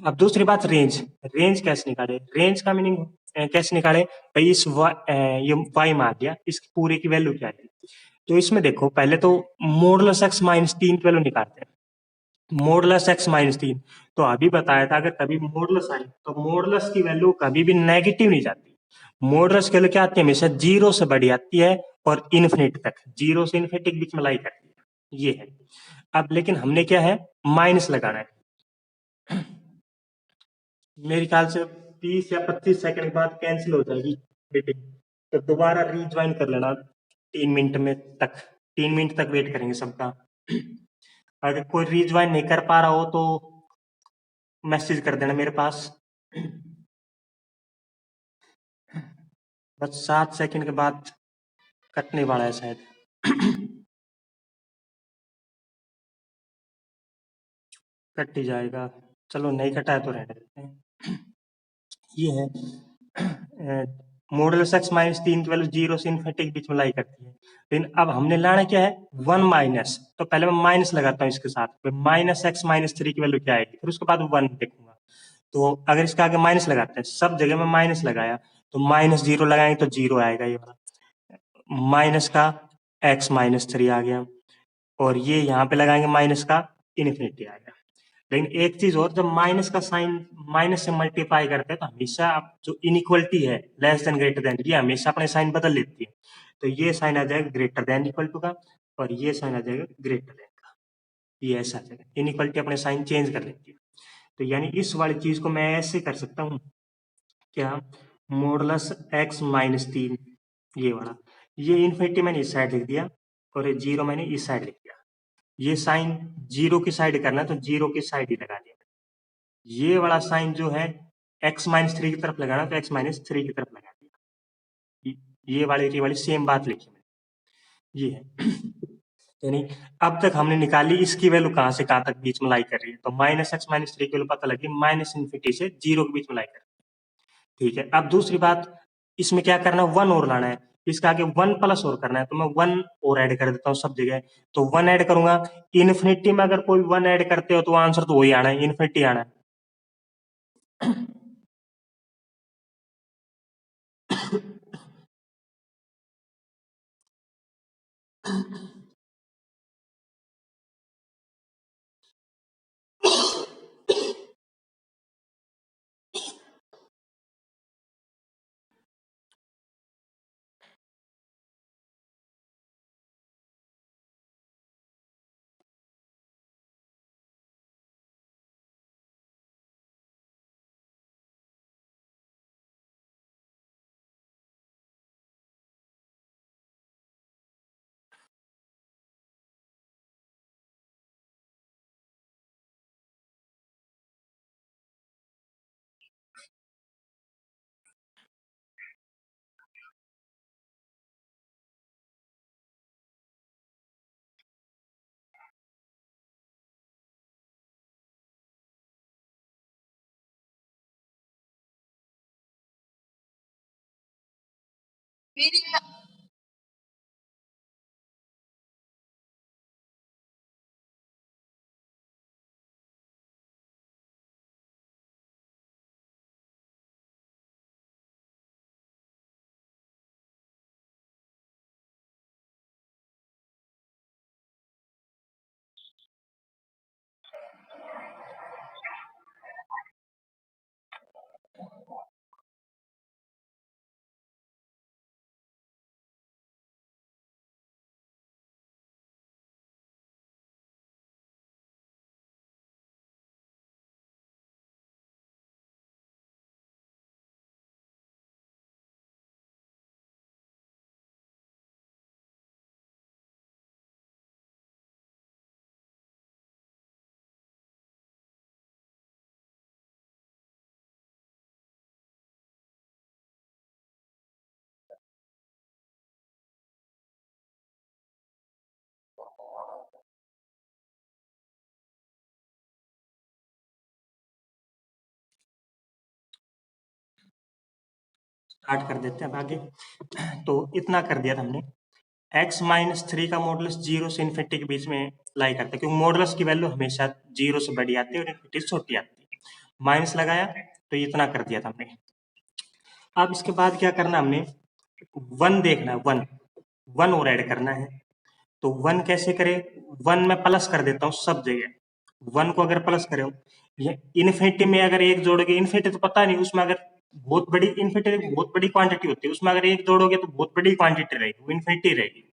अब दूसरी बात रेंज, रेंज कैसे निकाले, रेंज का मीनिंग कैसे निकाले, भाई इस ये y मान लिया, इसकी पूरे की वैल्यू क्या है, तो इसमें देखो पहले तो मॉडुलस x माइनस 3 की वैल्यू निकालते हैं, मॉडुलस x माइनस 3, तो अभी बताया था अगर कभी मॉडुलस आए तो मॉडुलस की वैल्यू कभी भी नेगेटिव नहीं जाती, मॉडुलस की वैल्यू क्या आती है, हमेशा 0 से बड़ी आती है और इन्फिनिटी तक, 0 से इन्फिनिटी के बीच में लाई करती है, ये है। अब लेकिन हमने क्या है माइनस लगाना है, मेरे ख्याल से 30 या 25 सेकंड के बाद कैंसिल हो जाएगी मीटिंग, तो दोबारा रीज्वाइन कर लेना 3 मिनट में तक, 3 मिनट तक वेट करेंगे सबका। अगर कोई रीज्वाइन नहीं कर पा रहा हो तो मैसेज कर देना मेरे पास, बस 7 सेकंड के बाद कटने वाला है शायद। कट ही जाएगा, चलो नहीं कटा है तो रहने देते हैं। ये है मॉडुलस x माइनस 3 की वैल्यू 0 से इन्फिनिटी के बीच में लाई करती है, लेकिन अब हमने लाना क्या है 1 माइनस, तो पहले मैं माइनस लगाता हूँ इसके साथ, माइनस x माइनस 3 की वैल्यू क्या आएगी, फिर उसके बाद 1 देखूंगा, तो अगर इसके आगे माइनस लगाते हैं, सब जगह में माइनस लगाया तो माइनस 0 लगाएंगे तो 0 आएगा, ये वाला माइनस का x माइनस 3 आ गया, और ये यहाँ पे लगाएंगे माइनस का इन्फिनिटी आएगा। लेकिन एक चीज और, जब माइनस का साइन माइनस से मल्टीप्लाई करते हैं तो हमेशा आप जो इनइक्वलिटी है लेस देन ग्रेटर देन, ये हमेशा अपने साइन बदल लेती है, तो ये साइन आ जाएगा ग्रेटर देन इक्वल टू का और ये साइन आ जाएगा ग्रेटर देन का, ये ऐसा आ जाएगा, इनइक्वलिटी अपने साइन चेंज कर लेती है। तो यानी इस वाली चीज को मैं ऐसे कर सकता हूँ क्या, मॉडुलस x माइनस 3 ये वाला, ये इन्फिनिटी मैंने इस साइड लिख दिया और ये 0 मैंने इस साइड लिख दिया। ये साइन 0 की साइड करना है तो 0 की साइड ही लगा दिया। ये वाला साइन जो है x माइनस 3 की तरफ लगाना तो x माइनस 3 की तरफ लगा दिया। ये वाली सेम बात लिखी मैंने, ये है। यानी अब तक हमने निकाली इसकी वैल्यू कहाँ से कहाँ तक बीच में लाई कर रही है, तो माइनस एक्स माइनस 3 की वैल्यू पता लगी माइनस इन्फिनिटी से 0 के बीच में लाई कर रही है। ठीक है, अब दूसरी बात, इसमें क्या करना है, 1 और लाना है। इसका आगे 1 प्लस और करना है तो मैं 1 और ऐड कर देता हूँ सब जगह। तो 1 ऐड करूंगा, इन्फिनिटी में अगर कोई 1 ऐड करते हो तो आंसर तो वही आना है, इन्फिनिटी आना है। स्टार्ट कर देते हैं अब आगे। तो इतना कर दिया था हमने, x माइनस 3 का मॉडुलस 0 से इन्फिनिटी के बीच में लाई करता है, क्योंकि मॉडुलस की वैल्यू हमेशा 0 से बड़ी आती है और इन्फिनिटी से छोटी आती है। माइनस लगाया तो इतना कर दिया था हमने। अब इसके बाद क्या करना हमने, 1 देखना है, 1 1 और ऐड करना है। तो 1 कैसे करें, 1 में प्लस कर देता हूँ सब जगह। 1 को अगर प्लस करो, ये इन्फिनिटी में अगर एक जोड़ोगे, इन्फिनिटी तो पता नहीं, उसमें अगर बहुत बड़ी इन्फिनिटी बहुत बड़ी क्वांटिटी होती है, उसमें अगर एक जोड़ोगे तो बहुत बड़ी क्वांटिटी रहेगी, वो इन्फिनिटी रहेगी।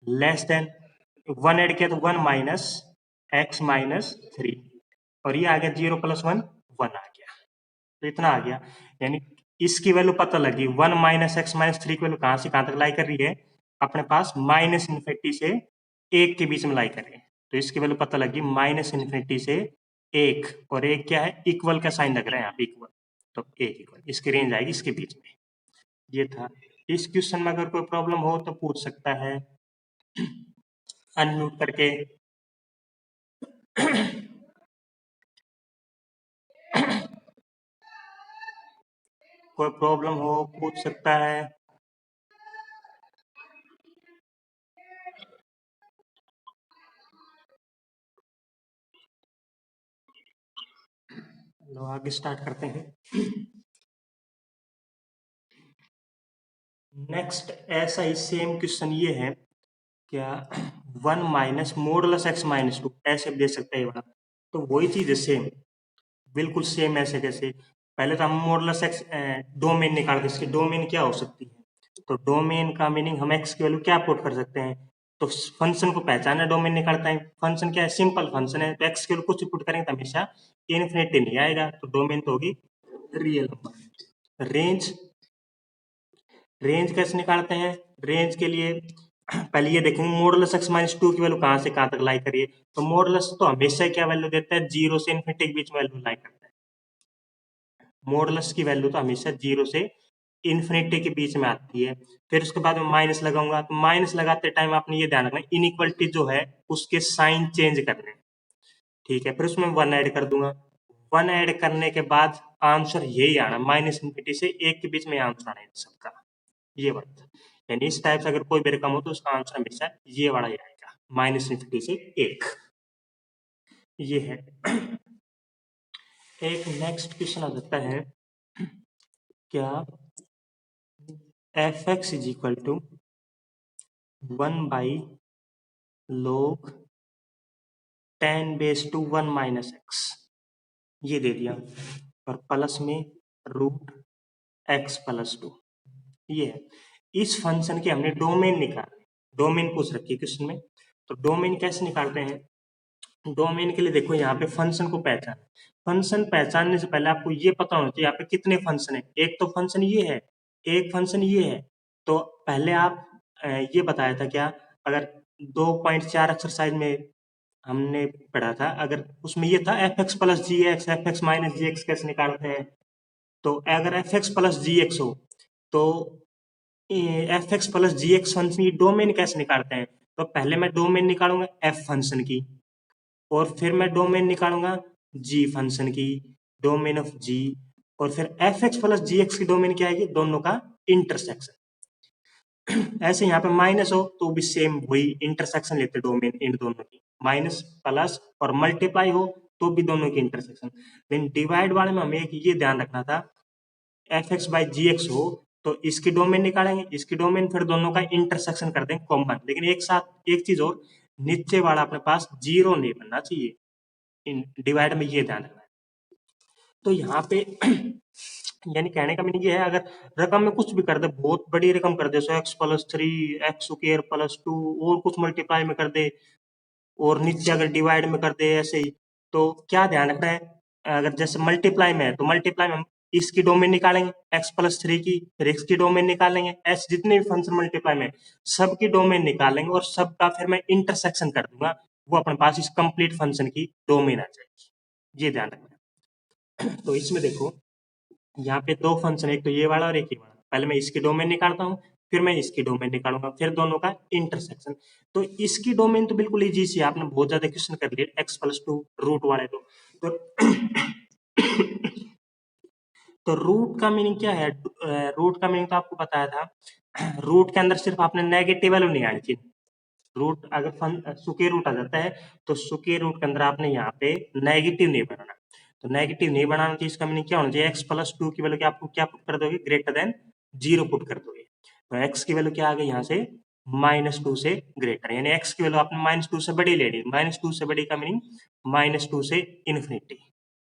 लेस देन 1 ऐड किया तो 1 माइनस एक्स माइनस 3, और ये आ गया 0 प्लस 1 1 आ गया। तो इतना आ गया, यानी इसकी वैल्यू पता लगी, 1 माइनस एक्स माइनस 3 की वैल्यू कहां से कहां तक लाई कर रही है, अपने पास माइनस इन्फिनिटी से 1 के बीच में लाई कर रही है। तो इसकी वैल्यू पता लगी माइनस इन्फिनिटी से 1, और 1 क्या है, इक्वल का साइन लग रहा है यहाँ पे, इक्वल। तो 1 इक्वल, इसकी रेंज आएगी इसके बीच में। ये था। इस क्वेश्चन में अगर कोई प्रॉब्लम हो तो पूछ सकता है अनम्यूट करके। कोई प्रॉब्लम हो पूछ सकता है। लो आगे स्टार्ट करते हैं। नेक्स्ट ऐसा ही सेम क्वेश्चन ये है, क्या 1 माइनस मॉडुलस एक्स माइनस 2 ऐसे भी दे सकते हैं ये वाला। तो वही चीज है सेम, बिल्कुल सेम। ऐसे कैसे, पहले तो हम मॉडुलस एक्स डोमेन निकालते, इसकी डोमेन क्या हो सकती है। तो डोमेन का मीनिंग हम एक्स की वैल्यू क्या पुट कर सकते हैं, तो फंक्शन को पहचाना डोमेन निकालता है। फंक्शन क्या है, सिंपल फंक्शन है, तो एक्स की वैल्यू कुछ पुट करेंगे तो हमेशा इनफिनिटी नहीं आएगा, तो डोमेन तो होगी रियल नंबर। रेंज रेंज कैसे निकालते हैं? रेंज के लिए पहले ये देखेंगे मॉडुलस x माइनस टू की वैल्यू कहाँ से कहाँ तक लाई करिए। तो मॉडुलस तो हमेशा क्या वैल्यू देता है? 0 से इन्फिनिटी के बीच में वैल्यू लाई करता है। मॉडुलस की वैल्यू तो हमेशा 0 से इन्फिनिटी के बीच में आती है। फिर उसके बाद में माइनस लगाऊंगा, तो माइनस लगाते टाइम आपने ये ध्यान रखना इनइक्वलिटी जो है उसके साइन चेंज करने हैं। ठीक है, फिर उसमें 1 ऐड कर दूंगा। 1 ऐड करने के बाद आंसर यही आना, माइनस इन्फिनिटी से 1 के बीच में आंसर आना है सबका, ये बात। यानी इस टाइप से अगर कोई भी रकम हो तो उसका आंसर हमेशा ये वाला ही आएगा, माइनस इन्फिनिटी से 1। ये है। एक नेक्स्ट क्वेश्चन आ सकता है, क्या f x is equal to 1/log 10⁻1 minus x, ये दे दिया, और प्लस में √x+2, ये है। इस फंक्शन के हमने डोमेन निकाले, डोमेन पूछ रखी है क्वेश्चन में। तो डोमेन कैसे निकालते हैं? डोमेन के लिए देखो यहाँ पे फंक्शन को पहचान, फंक्शन पहचानने से पहले आपको ये पता होना चाहिए यहाँ पे कितने फंक्शन है। एक तो फंक्शन ये है, एक फंक्शन ये है। तो पहले आप ये बताया था क्या, अगर 2.4 एक्सरसाइज में हमने पढ़ा था, अगर उसमें ये था एफ एक्स प्लस जी एक्स, एफ एक्स माइनस जी एक्स कैसे निकालते हैं। तो अगर एफ एक्स प्लस जी एक्स हो तो एफ एक्स प्लस जी एक्स फंक्शन की डोमेन कैसे निकालते हैं? तो पहले मैं डोमेन निकालूंगा एफ फंक्शन की, और फिर मैं डोमेन निकालूंगा जी फंक्शन की, डोमेन ऑफ जी। और फिर एफ एक्स प्लस जी एक्स की डोमेन क्या आएगी? दोनों का इंटरसेक्शन। ऐसे यहाँ पे माइनस हो तो भी सेम वही इंटरसेक्शन लेते डोमेन इन दोनों की, माइनस प्लस, और मल्टीप्लाई हो तो भी दोनों की इंटरसेक्शन। लेकिन डिवाइड वाले में हमें एक ये ध्यान रखना था, f x by g x हो तो इसकी डोमेन निकालेंगे, इसकी डोमेन, फिर दोनों का इंटरसेक्शन कर देंगे कॉमन। लेकिन एक साथ एक चीज और, नीचे वाला अपने पास जीरो नहीं बनना चाहिए डिवाइड में, ये ध्यान रखना है। तो यहाँ पे यानी कहने का मीनिंग ये है, अगर रकम में कुछ भी कर दे, बहुत बड़ी रकम कर दे, सो x+3 x² और कुछ मल्टीप्लाई में कर दे, और नीचे अगर डिवाइड में कर दे ऐसे ही, तो क्या ध्यान रखना है, अगर जैसे मल्टीप्लाई में है तो मल्टीप्लाई में हम इसकी डोमेन निकालेंगे x+3 की, फिर x की डोमेन निकालेंगे, s जितने भी फंक्शन मल्टीप्लाई में सबकी डोमेन निकालेंगे, और सबका फिर मैं इंटरसेक्शन कर दूंगा, वो अपने पास इस कंप्लीट फंक्शन की डोमेन आ जाएगी, ये ध्यान रखना है। तो इसमें देखो यहाँ पे दो फंक्शन, एक तो ये वाला और एक ये वाला, पहले मैं इसकी डोमेन निकालता हूँ, फिर मैं इसकी डोमेन निकालूंगा, फिर दोनों का इंटरसेक्शन। तो इसकी डोमेन तो बिल्कुल इजी सी है, आपने बहुत ज्यादा क्वेश्चन कर लिए x+2 रूट वाले तो तो रूट का मीनिंग क्या है? रूट का मीनिंग तो आपको बताया था, रूट के अंदर सिर्फ आपने नेगेटिव वैल्यू नहीं आनी चाहिए। रूट अगर सुके रूट आ जाता है तो सुके रूट के अंदर आपने यहाँ पे नेगेटिव नहीं बनाना। तो नेगेटिव नहीं बनाना चाहिए, इसका मीनिंग क्या होना चाहिए? x+2 की वैल्यू आपको क्या पुट कर दोगे? ग्रेटर देन 0 पुट कर दोगे। तो x की वैल्यू क्या आ गई यहाँ से? -2 से ग्रेटर, यानी x की वैल्यू आपने -2 से बड़ी ले ली। -2 से बड़ी का मीनिंग -2 से इन्फिनिटी,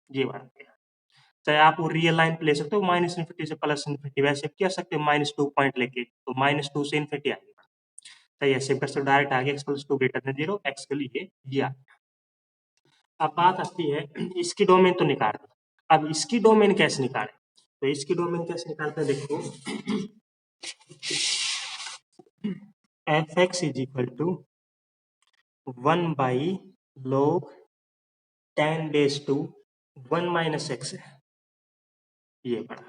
ये बात है। चाहे आप वो रियल लाइन पे ले सकते हो, -इन्फिनिटी से +इन्फिनिटी, वैसे क्या सकते हो -2 पॉइंट लेके, तो -2 से इन्फिनिटी आएगा। तो ऐसे कर सकते हो, डायरेक्ट आगे x+2 ग्रेटर देन 0, x के लिए ये आ गया। अब बात आती है, इसकी डोमेन तो निकाल दी, अब इसकी डोमेन कैसे निकालें? तो इसकी डोमेन कैसे निकालते हैं देखो, f x is equal to 1/log 10⁻1 minus x है, ये पड़ा।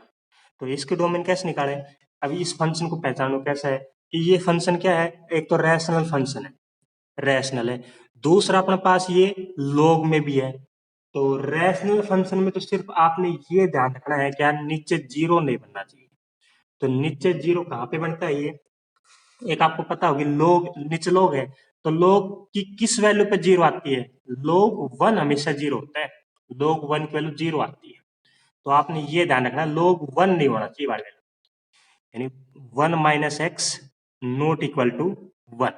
तो इसके डोमेन कैसे निकालें? अभी इस फंक्शन को पहचानो कैसा है कि ये फंक्शन क्या है, एक तो रैशनल फंक्शन है, रैशनल है, दूसरा अपने पास ये लॉग में भी है। तो रैशनल फंक्शन में तो सिर्फ आपने ये ध्यान रखना है क्या, नीचे जीरो नहीं बनना चाहिए। तो नीचे जीरो कहाँ पे बनता है? ये एक आपको पता होगी, लोग नीचे लोग है, तो लोग की किस वैल्यू पे जीरो आती है? लोग 1 हमेशा जीरो होता है, लोग 1 की वैल्यू जीरो आती है। तो आपने ये ध्यान रखना, लोग 1 नहीं होना चाहिए वाले, यानी 1 minus x not equal to 1,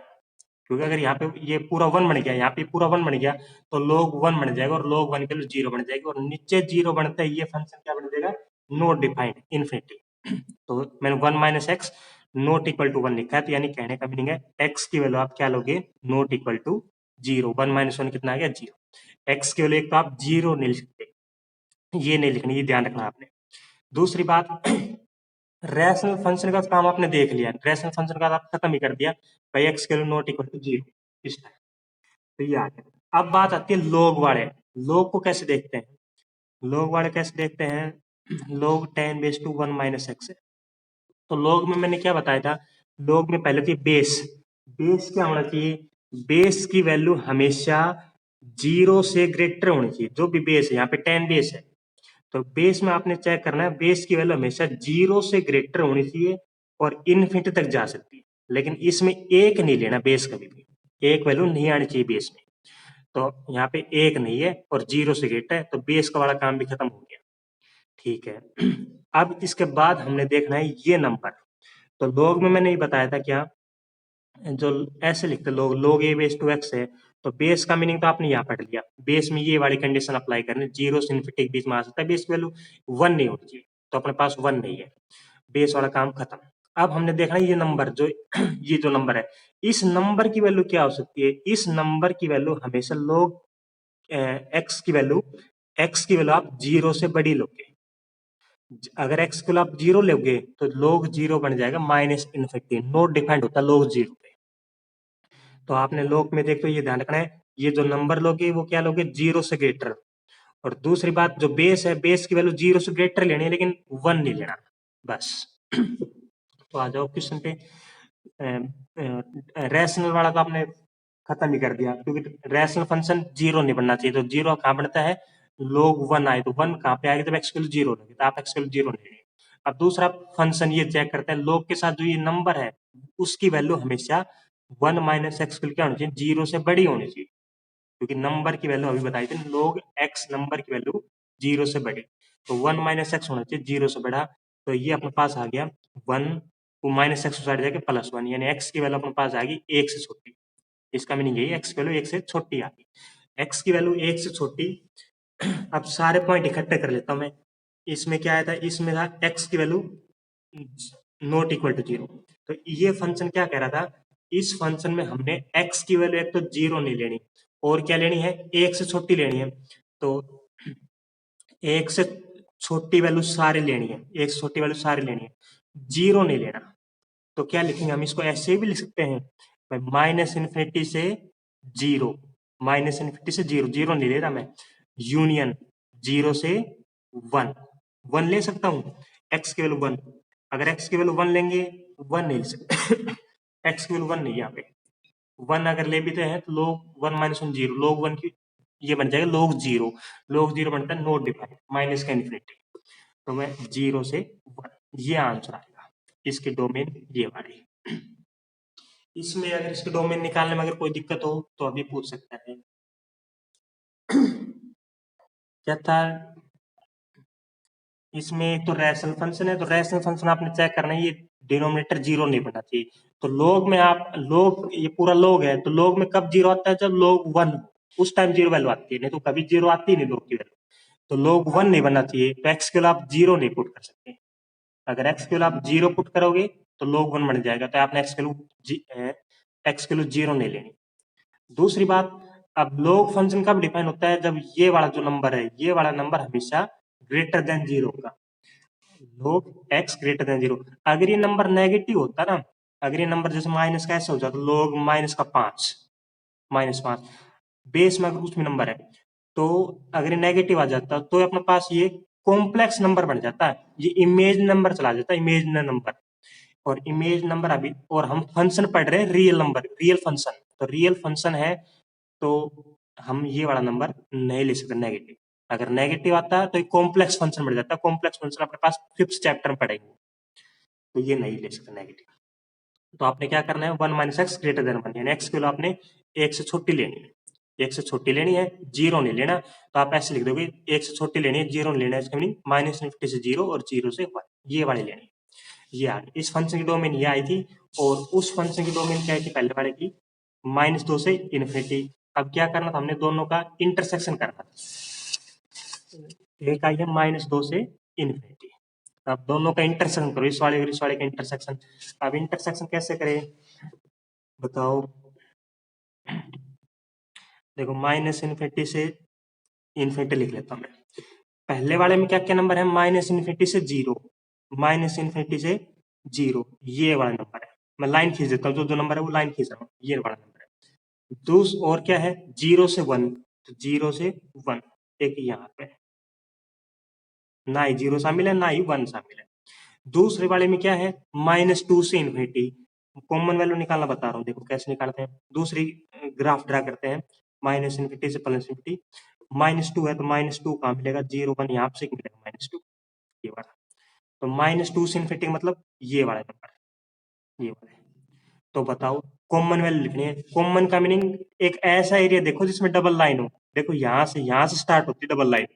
क्योंकि अगर यहाँ पे ये पूरा 1 बन गया, यहाँ पे पूरा 1 बन गया, तो log 1 बन जाएगा, और log 1 के लिए 0 बन जाएगी, और नीचे 0 बनता है ये फंक्शन क्या बन जाएगा? Not defined, infinity. तो मैंने 1 minus x not equal to 1 लिखा है, तो यानी कहने का मीनिंग है x की वैल्यू आप क्या लोगे? Not equal to 0। 1 माइनस 1 कितना आ गया? 0। x की वैल्यू एक तो आप 0 नहीं लिख सकते, ये नहीं लिखनी, ये ध्यान रखना आपने। दूसरी बात रैशनल फंक्शन का काम आपने देख लिया, रैशनल फंक्शन का आप खत्म ही कर दिया भाई, एक्स के नॉट इक्वल टू 0 इस टाइम। तो ये आ गया। अब बात आती है लोग वाले। लोग को कैसे देखते हैं? लोग वाले कैसे देखते हैं? लोग 10⁻1 माइनस एक्स है। तो लोग में मैंने क्या बताया था? लोग में पहले थी बेस। बेस क्या होना चाहिए? बेस की वैल्यू हमेशा 0 से ग्रेटर होनी चाहिए। जो भी बेस है, यहाँ पे 10 बेस है, तो बेस में आपने चेक करना है, बेस की वैल्यू हमेशा 0 से ग्रेटर होनी चाहिए और इन्फिनिटी तक जा सकती है। लेकिन इसमें एक नहीं लेना बेस, कभी भी एक वैल्यू नहीं आनी चाहिए बेस में। तो यहाँ पे एक नहीं है और 0 से ग्रेटर है, तो बेस का वाला काम भी खत्म हो गया। ठीक है। अब इसके बाद हमने देखना है ये नंबर। तो लोग में मैंने ये बताया था क्या, जो ऐसे लिखते लोग, लोग ए बेस टू एक्स है, तो बेस का मीनिंग तो आपने यहाँ पढ़ लिया। बेस में ये वाली कंडीशन अप्लाई करनी, 0 से इन्फिनिटी के बीच में आ सकता है, बेस की वैल्यू 1 नहीं होनी चाहिए, तो अपने पास 1 नहीं है, बेस वाला काम खत्म। अब हमने देखना है ये नंबर, जो ये जो नंबर है, इस नंबर की वैल्यू क्या हो सकती है? इस नंबर की वैल्यू हमेशा लोग एक्स की वैल्यू, एक्स की वैल्यू आप 0 से बड़ी लोगे। अगर एक्स को आप 0 लोगे तो लोग 0 बन जाएगा माइनस इन्फिनिटी, नोट डिफाइंड होता है लोग 0 पे। तो आपने लोग में देखो ये ध्यान रखना है, ये जो नंबर लोगे वो क्या लोगे? 0 से ग्रेटर। और दूसरी बात, जो बेस है, बेस की वैल्यू 0 से ग्रेटर लेनी है, लेकिन 1 नहीं लेना, बस। तो आ जाओ क्वेश्चन पे। रैशनल वाला तो आपने खत्म ही कर दिया, क्योंकि रैशनल फंक्शन 0 नहीं बनना चाहिए। तो 0 कहाँ बनता है? लोग 1 आए तो 1 कहाँ पे आएगा? जब एक्स की वैल्यू 0 लगे, तो आप एक्स की वैल्यू 0 नहीं लेंगे। अब दूसरा फंक्शन ये चेक करता है, लोग के साथ जो ये नंबर है उसकी वैल्यू हमेशा 1 माइनस एक्स क्या होनी चाहिए? 0 से बड़ी होनी चाहिए, क्योंकि नंबर की वैल्यू अभी बताई थी, लोग एक्स नंबर की वैल्यू 0 से बड़ी, तो 1 माइनस एक्स होना चाहिए 0 से बड़ा। तो ये अपने पास आ गया 1, वो माइनस एक्स साइड जाके +1, यानी एक्स की वैल्यू अपने पास आ गई 1 से छोटी। इसका मीनिंग यही, एक्स की वैल्यू 1 से छोटी आ गई। एक्स की वैल्यू 1 से छोटी। अब सारे पॉइंट इकट्ठे कर लेता हूं मैं। इसमें क्या आया था? इसमें था एक्स की वैल्यू नॉट इक्वल टू 0। तो ये फंक्शन क्या कह रहा था? इस फंक्शन में हमने एक्स की वैल्यू एक तो 0 नहीं लेनी, और क्या लेनी है? 1 से छोटी लेनी है। तो 1 से छोटी वैल्यू सारी लेनी है, 1 से छोटी वैल्यू सारी लेनी है, 0 नहीं लेना। तो क्या लिखेंगे हम? इसको ऐसे भी लिख सकते हैं, माइनस इन्फिनिटी से 0, माइनस इन्फिनिटी से 0, 0 नहीं ले रहा मैं, यूनियन 0 से 1, 1 ले सकता हूँ, एक्स की वैल्यू 1। अगर एक्स की वैल्यू 1 लेंगे, 1 नहीं ले सकते। एक्स की वैल्यू 1 नहीं है यहाँ पे। 1 अगर ले भी तो हैं तो लोग 1 माइनस 1 0, लोग 1 की ये बन जाएगा लोग 0। लोग 0 बनता है नोट डिफाइंड, माइनस का इन्फिनिटी। तो मैं 0 से 1, ये आंसर आएगा। इसकी डोमेन ये वाली। इसमें अगर इसके डोमेन निकालने में अगर कोई दिक्कत हो तो अभी पूछ सकता है। क्या था इसमें? एक तो रैशनल फंक्शन है, तो रैशनल फंक्शन आपने चेक करना है, ये डिनोमिनेटर 0 नहीं बनना चाहिए। तो लोग में आप लोग, ये पूरा लोग है, तो लोग में कब 0 आता है? जब लोग 1, उस टाइम 0 वैल्यू आती है, नहीं तो कभी 0 आती नहीं लोग की वैल्यू। तो लोग 1 नहीं बनना चाहिए, तो एक्स के लिए आप 0 नहीं पुट कर सकते। अगर एक्स के लिए आप 0 पुट करोगे तो लोग 1 बन जाएगा, तो आपने एक्स के लिए 0 नहीं लेनी। दूसरी बात, अब लोग फंक्शन कब डिफाइन होता है? जब ये वाला जो नंबर है, ये वाला नंबर हमेशा ग्रेटर देन 0 होगा, लोग एक्स ग्रेटर देन 0। अगर ये नंबर नेगेटिव होता ना, अगर ये नंबर जैसे माइनस का ऐसे हो जाता, लोग माइनस का 5, -5, बेस में अगर उसमें नंबर है, तो अगर ये नेगेटिव आ जाता तो अपने पास ये कॉम्प्लेक्स नंबर बन जाता है, ये इमेज नंबर चला जाता है, इमेज नंबर। और इमेज नंबर अभी, और हम फंक्शन पढ़ रहे हैं रियल नंबर, रियल फंक्शन, तो रियल फंक्शन है, तो हम ये वाला नंबर नहीं ले सकते नेगेटिव। अगर नेगेटिव आता है तो एक कॉम्प्लेक्स फंक्शन बढ़ जाता है, कॉम्प्लेक्स फंक्शन अपने पास 5th चैप्टर में पढ़ेंगे, तो ये नहीं ले सकते नेगेटिव। तो आपने क्या करना है? 1 माइनस एक्स ग्रेटर देन 1, यानी एक्स की वैल्यू आपने 1 से छोटी लेनी है, 1 से छोटी लेनी है, 0 नहीं लेना। तो आप ऐसे लिख दोगे, 1 से छोटी लेनी है, 0 नहीं लेना है, इसका मीनिंग माइनस इन्फिनिटी से 0 और 0 से 1, ये वाली लेनी है। ये आ गई। इस फंक्शन की डोमेन ये आई थी, और उस फंक्शन की डोमेन क्या आई थी पहले वाले की? -2 से इन्फिनिटी। अब क्या करना था? हमने दोनों का इंटरसेक्शन करना था। एक आई है -2 से इन्फिनिटी। अब दोनों का इंटरसेक्शन करो, इस वाले और इस वाले का इंटरसेक्शन। अब इंटरसेक्शन कैसे करें बताओ? देखो, माइनस इन्फिनिटी से इन्फिनिटी लिख लेता हूं मैं। पहले वाले में क्या क्या नंबर है? -इन्फिनिटी से 0, माइनस इन्फिनिटी से 0, ये वाला नंबर है। मैं लाइन खींच देता हूँ, जो नंबर है वो लाइन खींच रहा हूँ, ये वाला नंबर है। और क्या है 0 से 1, तो 0 से 1 एक यहाँ पे, ना ही 0 शामिल है ना ही 1 शामिल है। दूसरे वाले में क्या है -2 से इन्फिनिटी, कॉमन वैल्यू निकालना बता रहा हूँ, देखो कैसे निकालते हैं। दूसरी ग्राफ ड्रा करते हैं, माइनस इन्फिनिटी से प्लस इन्फिनिटी। -2 है तो -2 कहाँ मिलेगा, 0 1 यहाँ से मिलेगा -2, ये वाला। तो -2 से इन्फिनिटी मतलब ये वाला नंबर है, ये वाला है। तो बताओ कॉमन वैल्यू लिखनी है। कॉमन का मीनिंग एक ऐसा एरिया देखो जिसमें डबल लाइन हो। देखो यहाँ से स्टार्ट होती है डबल लाइन,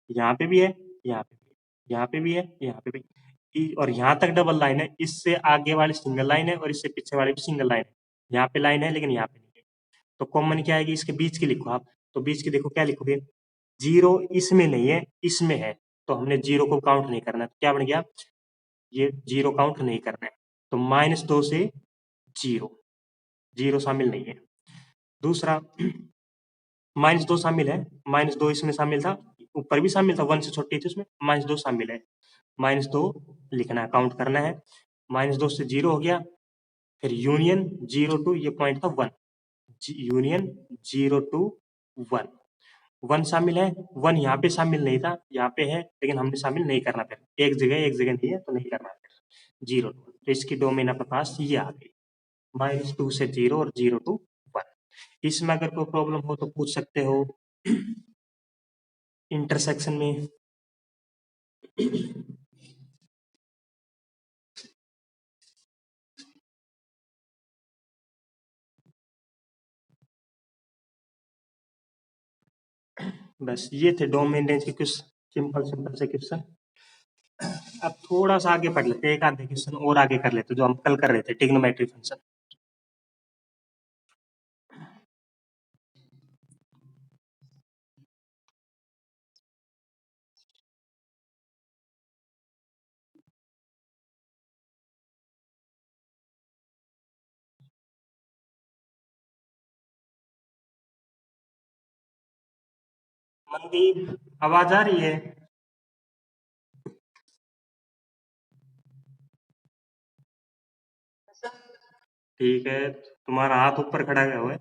यहाँ पे भी है, यहाँ पे भी है, यहाँ पे भी है, यहाँ पे भी, और यहाँ तक डबल लाइन है। इससे आगे वाली सिंगल लाइन है और इससे पीछे वाली भी सिंगल लाइन है। यहाँ पे लाइन है लेकिन यहाँ पे नहीं है। तो कॉमन क्या आएगी, इसके बीच की लिखो आप। तो बीच की देखो क्या लिखोगे, 0 इसमें नहीं है, इसमें है, तो हमने 0 को काउंट नहीं करना। तो क्या बन गया, ये 0 काउंट नहीं करना है। तो -2 से 0, 0 शामिल नहीं है। दूसरा -2 शामिल है, -2 इसमें शामिल था, ऊपर भी शामिल था, 1 से छोटी थी उसमें, -2 शामिल है। -2 लिखना है, काउंट करना है। -2 से 0 हो गया, फिर यूनियन 0 टू, ये पॉइंट था 1, यूनियन 0 टू 1, 1 शामिल है। 1 यहाँ पे शामिल नहीं था, यहाँ पे है, लेकिन हमने शामिल नहीं करना। फिर एक जगह नहीं है तो नहीं करना। फिर 0 टू, तो इसकी डोमेन अपने पास ये आ गई, -2 से 0 और 0 टू 1। इसमें अगर कोई प्रॉब्लम हो तो पूछ सकते हो। इंटरसेक्शन में बस ये थे डोमेन रेंज के कुछ सिंपल सिंपल से क्वेश्चन। अब थोड़ा सा आगे पढ़ लेते हैं, एक आधे क्वेश्चन और आगे कर लेते हैं जो हम कल कर रहे थे, ट्रिग्नोमेट्री फंक्शन। मनदीप आवाज आ रही है? ठीक है, तुम्हारा हाथ ऊपर खड़ा हुआ है,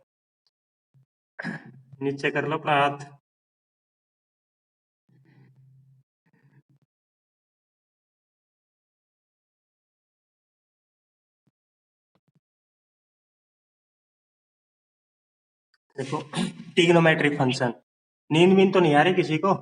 नीचे कर लो अपना हाथ। देखो ट्रिग्नोमेट्री फंक्शन, नींद वींद तो नहीं आ रही किसी को?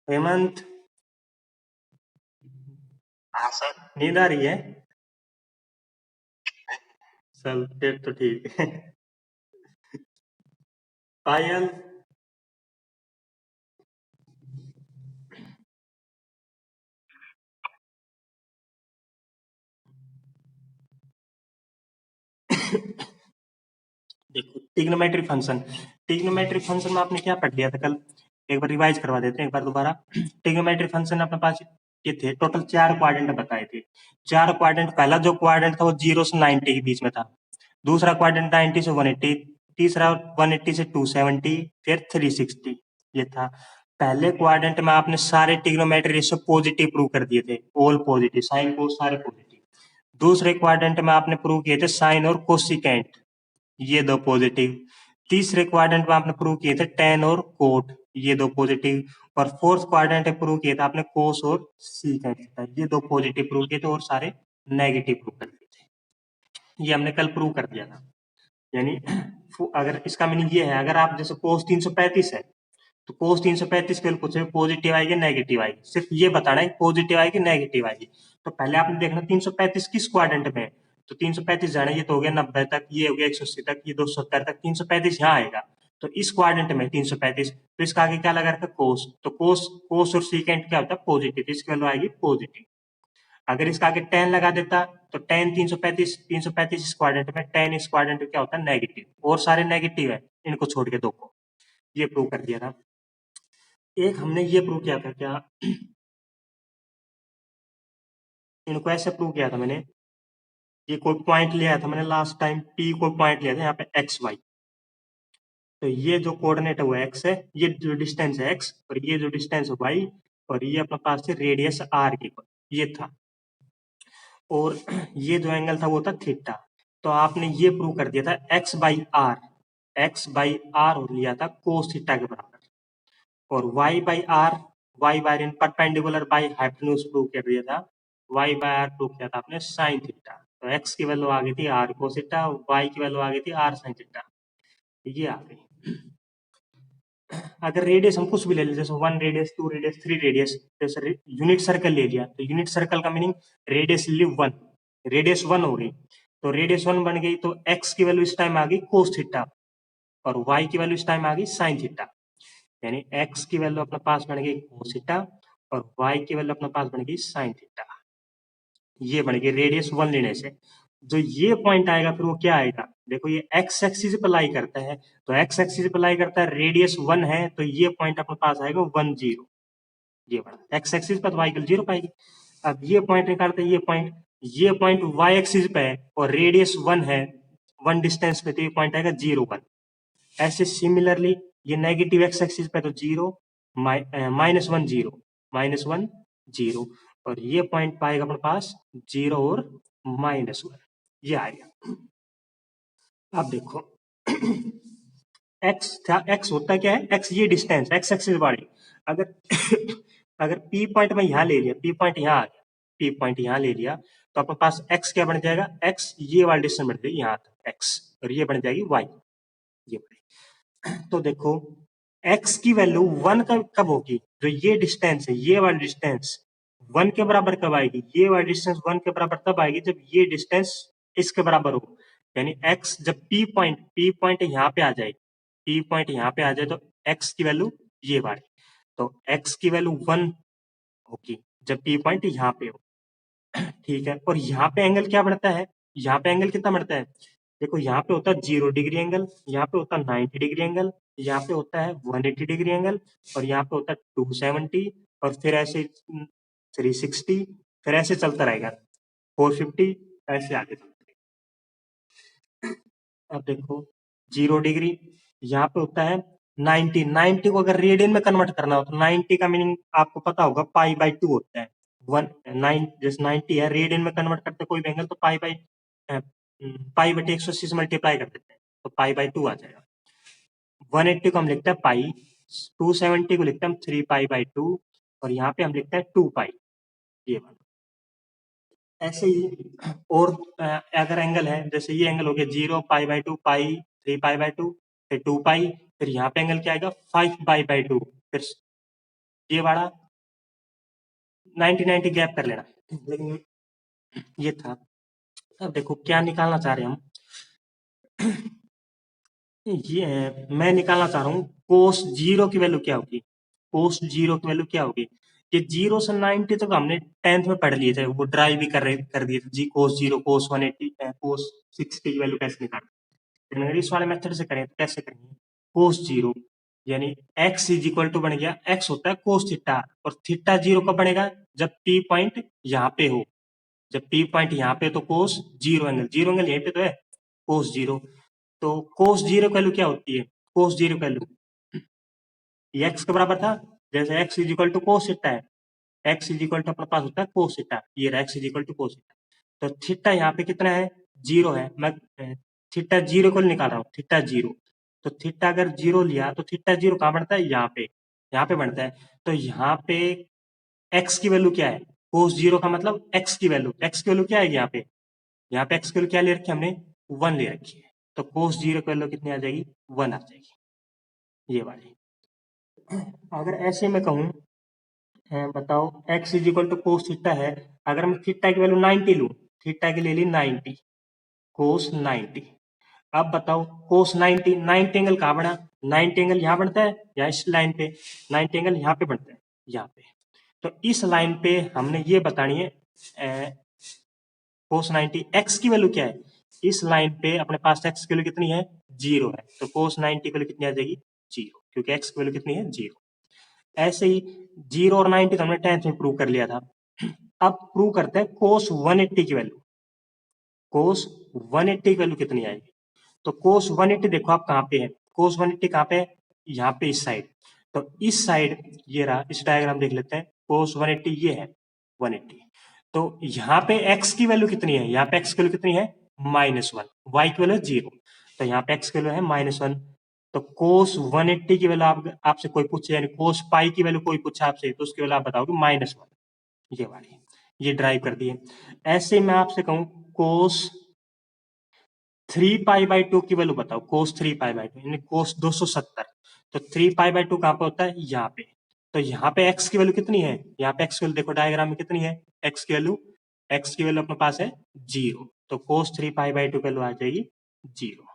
हेमंत, हाँ सर, नींद आ रही है? चल फिर तो ठीक है। पायल, देखो ट्रिग्नोमेट्री फंक्शन में आपने क्या पढ़ लिया था कल, एक बार रिवाइज करवा देते हैं एक बार दोबारा। ट्रिग्नोमेट्री फंक्शन अपने पास ये थे, टोटल 4 क्वाड्रेंट बताए थे। 4 क्वाड्रेंट, पहला जो क्वाड्रेंट था वो 0 से 90 के बीच में था। दूसरा क्वाड्रेंट 90 से 180, तीसरा 180 से 270, फिर 360, ये था। पहले क्वाड्रेंट में आपने सारे ट्रिग्नोमेट्री रेशियो पॉजिटिव प्रूव कर दिए थे, ऑल पॉजिटिव, साइन कोस सारे पॉजिटिव। दूसरे क्वाड्रेंट में आपने प्रूव किए थे साइन और कोसिकेंट, ये दो पॉजिटिव। तीसरे क्वाड्रेंट में आपने प्रूव किए थे टेन और कोट, ये दो पॉजिटिव। और फोर्थ क्वाड्रेंट में प्रूव किया था आपने कोस और सीकेंट, ये दो पॉजिटिव प्रूव किए थे और सारे नेगेटिव प्रूव कर दिए थे। ये हमने कल प्रूव कर दिया था। यानी अगर इसका मीनिंग ये है, अगर आप जैसे कोस 335 है तो कोस 335 के लिए पूछे पॉजिटिव आएगी नेगेटिव आएगी, सिर्फ ये बताना है पॉजिटिव आएगी नेगेटिव आएगी। तो पहले आपने देखना 335 किस क्वाड्रेंट में है। तो 335 जाना, ये तो हो गया 90 तक, ये हो गया 180 तक, ये 270 तक, 335 यहाँ आएगा। तो इस क्वाड्रेंट में 335, तो इसका आगे क्या लगा रखा कोस, तो कोस कोस और सीकेंट क्या होता है पॉजिटिव, इसकी वैल्यू आएगी पॉजिटिव। अगर इसका आगे टेन लगा देता तो टेन 335 इस क्वाड्रेंट में, टेन इस क्वाड्रेंट में क्या होता है नेगेटिव, और सारे नेगेटिव है इनको छोड़ के दो को, ये प्रूव कर दिया था। एक हमने ये प्रूव किया था क्या, इनको ऐसे प्रूव किया था मैंने, ये कोई पॉइंट लिया था मैंने लास्ट टाइम, पी कोई पॉइंट लिया था यहाँ पे एक्स वाई, तो ये जो कोऑर्डिनेट है वो एक्स है, ये जो डिस्टेंस है एक्स, और ये जो डिस्टेंस है वाई, और ये अपने पास से रेडियस आर के ये था, और ये जो एंगल था वो था थीटा। तो आपने ये प्रूव कर दिया था x by r, x by r और लिया था कोस थीटा के बराबर, और y by in perpendicular by hypotenuse prove कर दिया था, वाई बाय आर प्रूव किया था आपने साइन थीटा। तो एक्स की वैल्यू आ गई थी आर कोस थीटा, वाई की वैल्यू आ गई थी आर साइन थीटा, ये आ गई। अगर रेडियस हम कुछ भी ले लें, जैसे 1 रेडियस, 2 रेडियस, 3 रेडियस, जैसे यूनिट सर्कल ले लिया, तो यूनिट सर्कल का मीनिंग रेडियस ले ली 1, रेडियस 1 हो गई, तो रेडियस 1 बन गई, तो एक्स की वैल्यू इस टाइम आ गई कोस थीटा, और वाई की वैल्यू इस टाइम आ गई साइन थीटा, यानी एक्स की वैल्यू अपने पास बन गई कोस थीटा, और वाई की वैल्यू अपने पास बन गई साइन थीटा, ये बन गई रेडियस 1 लेने से। जो ये पॉइंट आएगा फिर वो क्या आएगा, देखो ये एक्स एक्सिस पे लाई करता है, तो एक्स एक्सिस पे लाई करता है, रेडियस 1 है, तो ये पॉइंट अपने पास आएगा 1 0, ये बड़ा एक्स एक्सिस पर, तो वाई इक्वल 0 पाएगी। अब ये पॉइंट निकालते हैं, ये पॉइंट वाई एक्सिस पे है और रेडियस 1 है, 1 डिस्टेंस पे, तो ये पॉइंट आएगा 0 1। ऐसे सिमिलरली ये नेगेटिव एक्स एक्सिस पे तो 0, -1 0, -1 0, और ये पॉइंट पाएगा अपने पास 0 और -1, ये आएगा। अब देखो एक्स था, एक्स होता क्या है, एक्स ये डिस्टेंस, एक्स एक्सिस वाली, अगर अगर पी पॉइंट में यहाँ ले लिया, पी पॉइंट यहाँ आ गया, पी पॉइंट यहाँ ले लिया, तो अपने पास एक्स क्या बन जाएगा, एक्स ये वाली डिस्टेंस बन जाएगी यहाँ तक एक्स, और ये बन जाएगी वाई, ये बनेगी। तो देखो x की वैल्यू 1 कब होगी, जो ये डिस्टेंस है, ये वाली डिस्टेंस 1 के बराबर कब आएगी, ये वाली डिस्टेंस 1 के बराबर तब आएगी जब ये डिस्टेंस इसके बराबर हो, यानी x जब p पॉइंट यहाँ पे आ जाए, p पॉइंट यहाँ पे आ जाए, तो x की वैल्यू ये वाली, तो x की वैल्यू 1 होगी जब p पॉइंट यहाँ पे हो, ठीक है। और यहाँ पे एंगल क्या बढ़ता है, यहाँ पे एंगल कितना बढ़ता है, देखो यहाँ पे होता है 0 डिग्री एंगल, यहाँ पे होता है 90 डिग्री एंगल, यहाँ पे होता है 180 डिग्री एंगल, और यहाँ पे होता है 270, और फिर ऐसे 360, फिर ऐसे चलता रहेगा 450, ऐसे आगे चलता रहेगा। अब देखो 0 डिग्री, यहाँ पे होता है 90, 90 को अगर रेडियन में कन्वर्ट करना हो तो 90 का मीनिंग आपको पता होगा पाई बाई 2 होता है, 1 9 जैसे 90 है, रेडियन में कन्वर्ट करते कोई भी एंगल तो पाई बटे 180 से मल्टीप्लाई कर देते हैं, तो पाई बाई 2 आ जाएगा। 180 को हम लिखते हैं पाई, 270 को लिखते हैं हम 3 पाई बाई 2, और यहाँ पे हम लिखते हैं 2 पाई, ये वाला। ऐसे ही और अगर एंगल है, जैसे ये एंगल हो गया 0 पाई बाई 2 पाई, 3 पाई बाई 2, फिर 2 पाई, फिर यहाँ पे एंगल क्या आएगा 5 पाई बाई 2, फिर ये वाला 90 90 गैप कर लेना, लेकिन ये था। अब देखो क्या निकालना चाह रहे हैं हम, ये मैं निकालना चाह रहा हूँ कोस 0 की वैल्यू क्या होगी, कोस 0 की वैल्यू क्या होगी, ये 0 से 90 तक हमने 10th में पढ़ लिए थे, वो ड्राइव भी कर दिए थे जी, कोस 0 कोस 180 कोस 60 की वैल्यू कैसे निकालते हैं, अगर इस वाले मेथड से करें तो कैसे करेंगे, कोस 0 यानी x इज इक्वल टू बन गया, x होता है कोस थीटा, और थीटा 0 कब बनेगा, जब p पॉइंट यहाँ पे हो, जब p पॉइंट यहाँ पे तो कोस 0 एंगल, 0 एंगल यहीं पे तो है, कोस 0, तो कोस 0 की वैल्यू क्या होती है, कोस 0 की वैल्यू ये x के बराबर था, जैसे x is equal to cos theta है, x इज इक्वल टू अपने पास होता है कोस थीटा, ये रहा x is equal to cos theta, तो थीटा यहाँ पे कितना है 0 है, मैं थीटा 0 को निकाल रहा हूँ, थीटा 0, तो थीटा अगर 0 लिया तो थीटा 0 कहाँ बनता है, यहाँ पे बनता है, तो यहाँ पे x की वैल्यू क्या है, कोस 0 का मतलब x की वैल्यू क्या है यहाँ पे x की वैल्यू क्या ले रखी है हमने, 1 ले रखी है, तो कोस 0 की वैल्यू कितनी आ जाएगी, 1 आ जाएगी, ये वाली। अगर ऐसे में कहूँ बताओ x is equal to cos theta है, अगर मैं थीटा की वैल्यू 90 लूँ, थीटा की ले ली 90, कोस 90, अब बताओ कोस 90, 90 एंगल कहाँ बना, 90 एंगल यहाँ बनता है या इस लाइन पे, 90 एंगल यहाँ पे बनता है, यहाँ पे, तो इस लाइन पे हमने ये बतानी है कोस 90 x की वैल्यू क्या है, इस लाइन पे अपने पास x की वैल्यू कितनी है, 0 है, तो कोस 90 की वैल्यू कितनी आ जाएगी, 0, क्योंकि x की वैल्यू कितनी है, 0। ऐसे ही 0 और 90 तो हमने 10th में प्रूव कर लिया था, अब प्रूव करते हैं कोस 180 की वैल्यू, कोस 180 की वैल्यू कितनी आएगी? तो कोस 180 देखो आप कहाँ पे है, कोस 180 कहाँ पे है, यहाँ पे इस साइड। तो इस साइड ये रहा, इस डायग्राम देख लेते हैं, कोस 180 ये है 180। तो यहाँ पे x की वैल्यू कितनी है, यहाँ पे x की वैल्यू कितनी है -1, y की वैल्यू 0, तो यहाँ पे x की वैल्यू है -1। तो कोस 180 की वैल्यू आपसे कोई पूछे, यानी कोस पाई की वैल्यू कोई पूछे आपसे, तो उसकी वैल्यू आप बताओगे -1, ये वाली, ये ड्राइव कर दिए। ऐसे मैं आपसे कहूँ कोस 3π/2 की वैल्यू बताओ, कोस 3π/2 यानी कोस 270। तो 3π/2 कहाँ पे होता है, यहाँ पे। तो यहाँ पे x की वैल्यू कितनी है, यहाँ पे x की वैल्यू देखो डायग्राम में कितनी है, x की वैल्यू अपने पास है 0, तो कोस 3π/2 की वैल्यू आ जाएगी 0।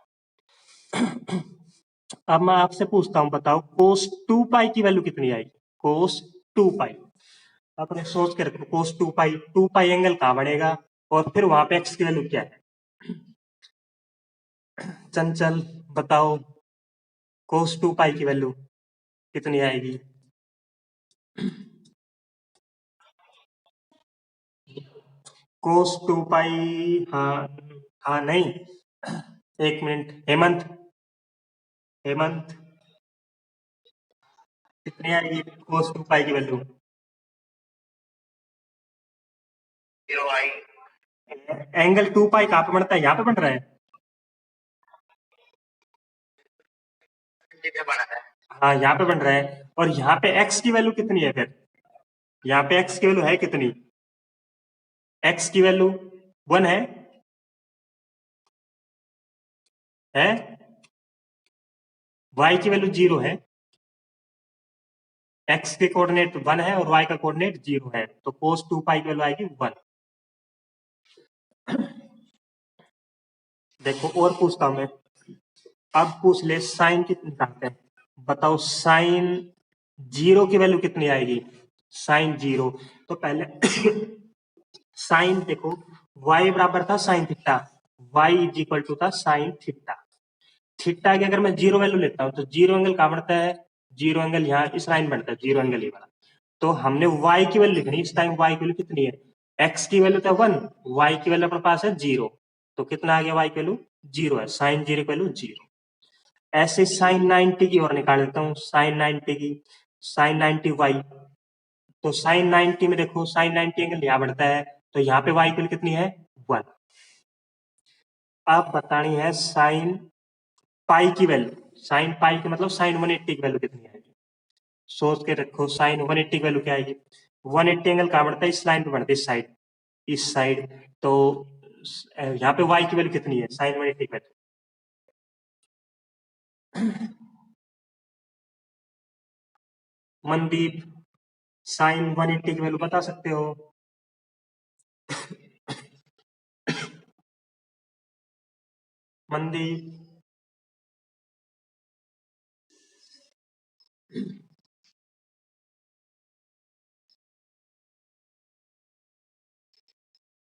अब मैं आपसे पूछता हूँ, बताओ कोस 2π की वैल्यू कितनी आएगी, कोस 2π। अपने सोच के रखो, कोस 2π एंगल कहाँ बढ़ेगा, और फिर वहां पे x की वैल्यू क्या है, चंचल बताओ कोस 2π की वैल्यू कितनी आएगी? कोस 2π, हाँ, हाँ नहीं, एक मिनट, हेमंत, हेमंत कितनी आएगी कोस 2π की वैल्यू? 0 आई। एंगल 2π कहाँ पे बनता है, यहाँ पे बन रहा है, हाँ यहाँ पे बन रहा है, और यहाँ पे x की वैल्यू कितनी है फिर, यहाँ पे x की वैल्यू है कितनी, x की वैल्यू 1 है, y की वैल्यू 0 है, x के कोऑर्डिनेट 1 है और y का कोऑर्डिनेट 0 है, तो cos 2π की वैल्यू आएगी 1। देखो और पूछता हूं मैं, अब पूछ ले साइन कितनी निकालते हैं, बताओ साइन 0 की वैल्यू कितनी आएगी, साइन 0। तो पहले साइन देखो, y बराबर था sine theta, y is equal to था साइन थीटा। थीटा की अगर मैं 0 वैल्यू लेता हूं तो 0 एंगल कहाँ बढ़ता है, 0 एंगल यहाँ इस लाइन बढ़ता है, 0 एंगल ये वाला। तो हमने y की वैल्यू लिखनी, इस टाइम y की वैल्यू कितनी है, x की वैल्यू था 1, y की वैल्यू अपने पास है 0, तो कितना आ गया y की वैल्यू 0 है, साइन 0 की वैल्यू 0। ऐसे साइन 90 की और निकाल देता हूँ, साइन 90 की, साइन 90 y, तो साइन 90 में देखो साइन 90 एंगल यहाँ बढ़ता है, तो यहाँ पे y की वैल्यू कितनी है 1। अब बतानी है साइन पाई की वैल्यू, साइन पाई की मतलब साइन 180 की वैल्यू कितनी आएगी, सोच के रखो साइन 180 की वैल्यू क्या आएगी, 180 एंगल कहाँ बढ़ता है, इस लाइन पे बढ़ता है, इस साइड, इस साइड। तो यहाँ पे y की वैल्यू कितनी है, साइन 180 की वैल्यू, मनदीप साइन 180 की वैल्यू बता सकते हो? मनदीप,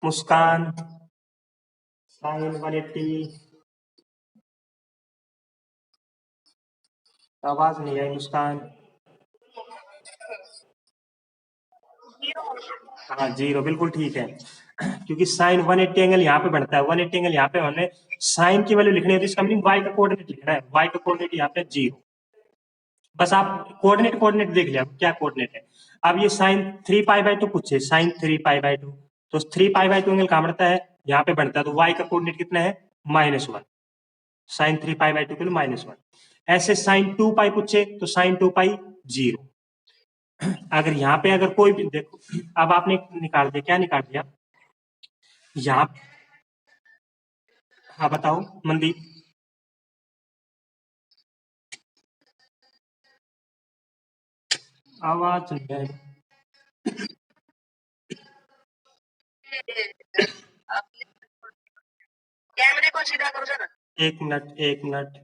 मुस्कान साइन 180, आवाज नहीं आई मुस्कान। हाँ 0 बिल्कुल ठीक है, क्योंकि साइन 180 एंगल यहाँ पे बनता है, 180 एंगल यहाँ पे हमने साइन की वैल्यू लिखनी है, तो इसका मीनिंग y का कोऑर्डिनेट लिखना है, y का कोऑर्डिनेट यहाँ पे 0। बस आप कोऑर्डिनेट कोऑर्डिनेट देख लिया क्या कोऑर्डिनेट है। अब ये साइन 3π/2 पूछे, साइन 3π/2, तो 3π/2 एंगल कहाँ बढ़ता है, यहाँ पे बढ़ता है, तो y का कोऑर्डिनेट कितना है -1, साइन 3π/2 के लिए -1। ऐसे साइन 2π पूछे तो साइन 2π 0। अगर यहाँ पे अगर कोई भी देखो, अब आपने निकाल दिया, क्या निकाल दिया यहाँ, हाँ बताओ मनदीप। आवाज नहीं है, कैमरे को सीधा करो सर, एक मिनट एक मिनट।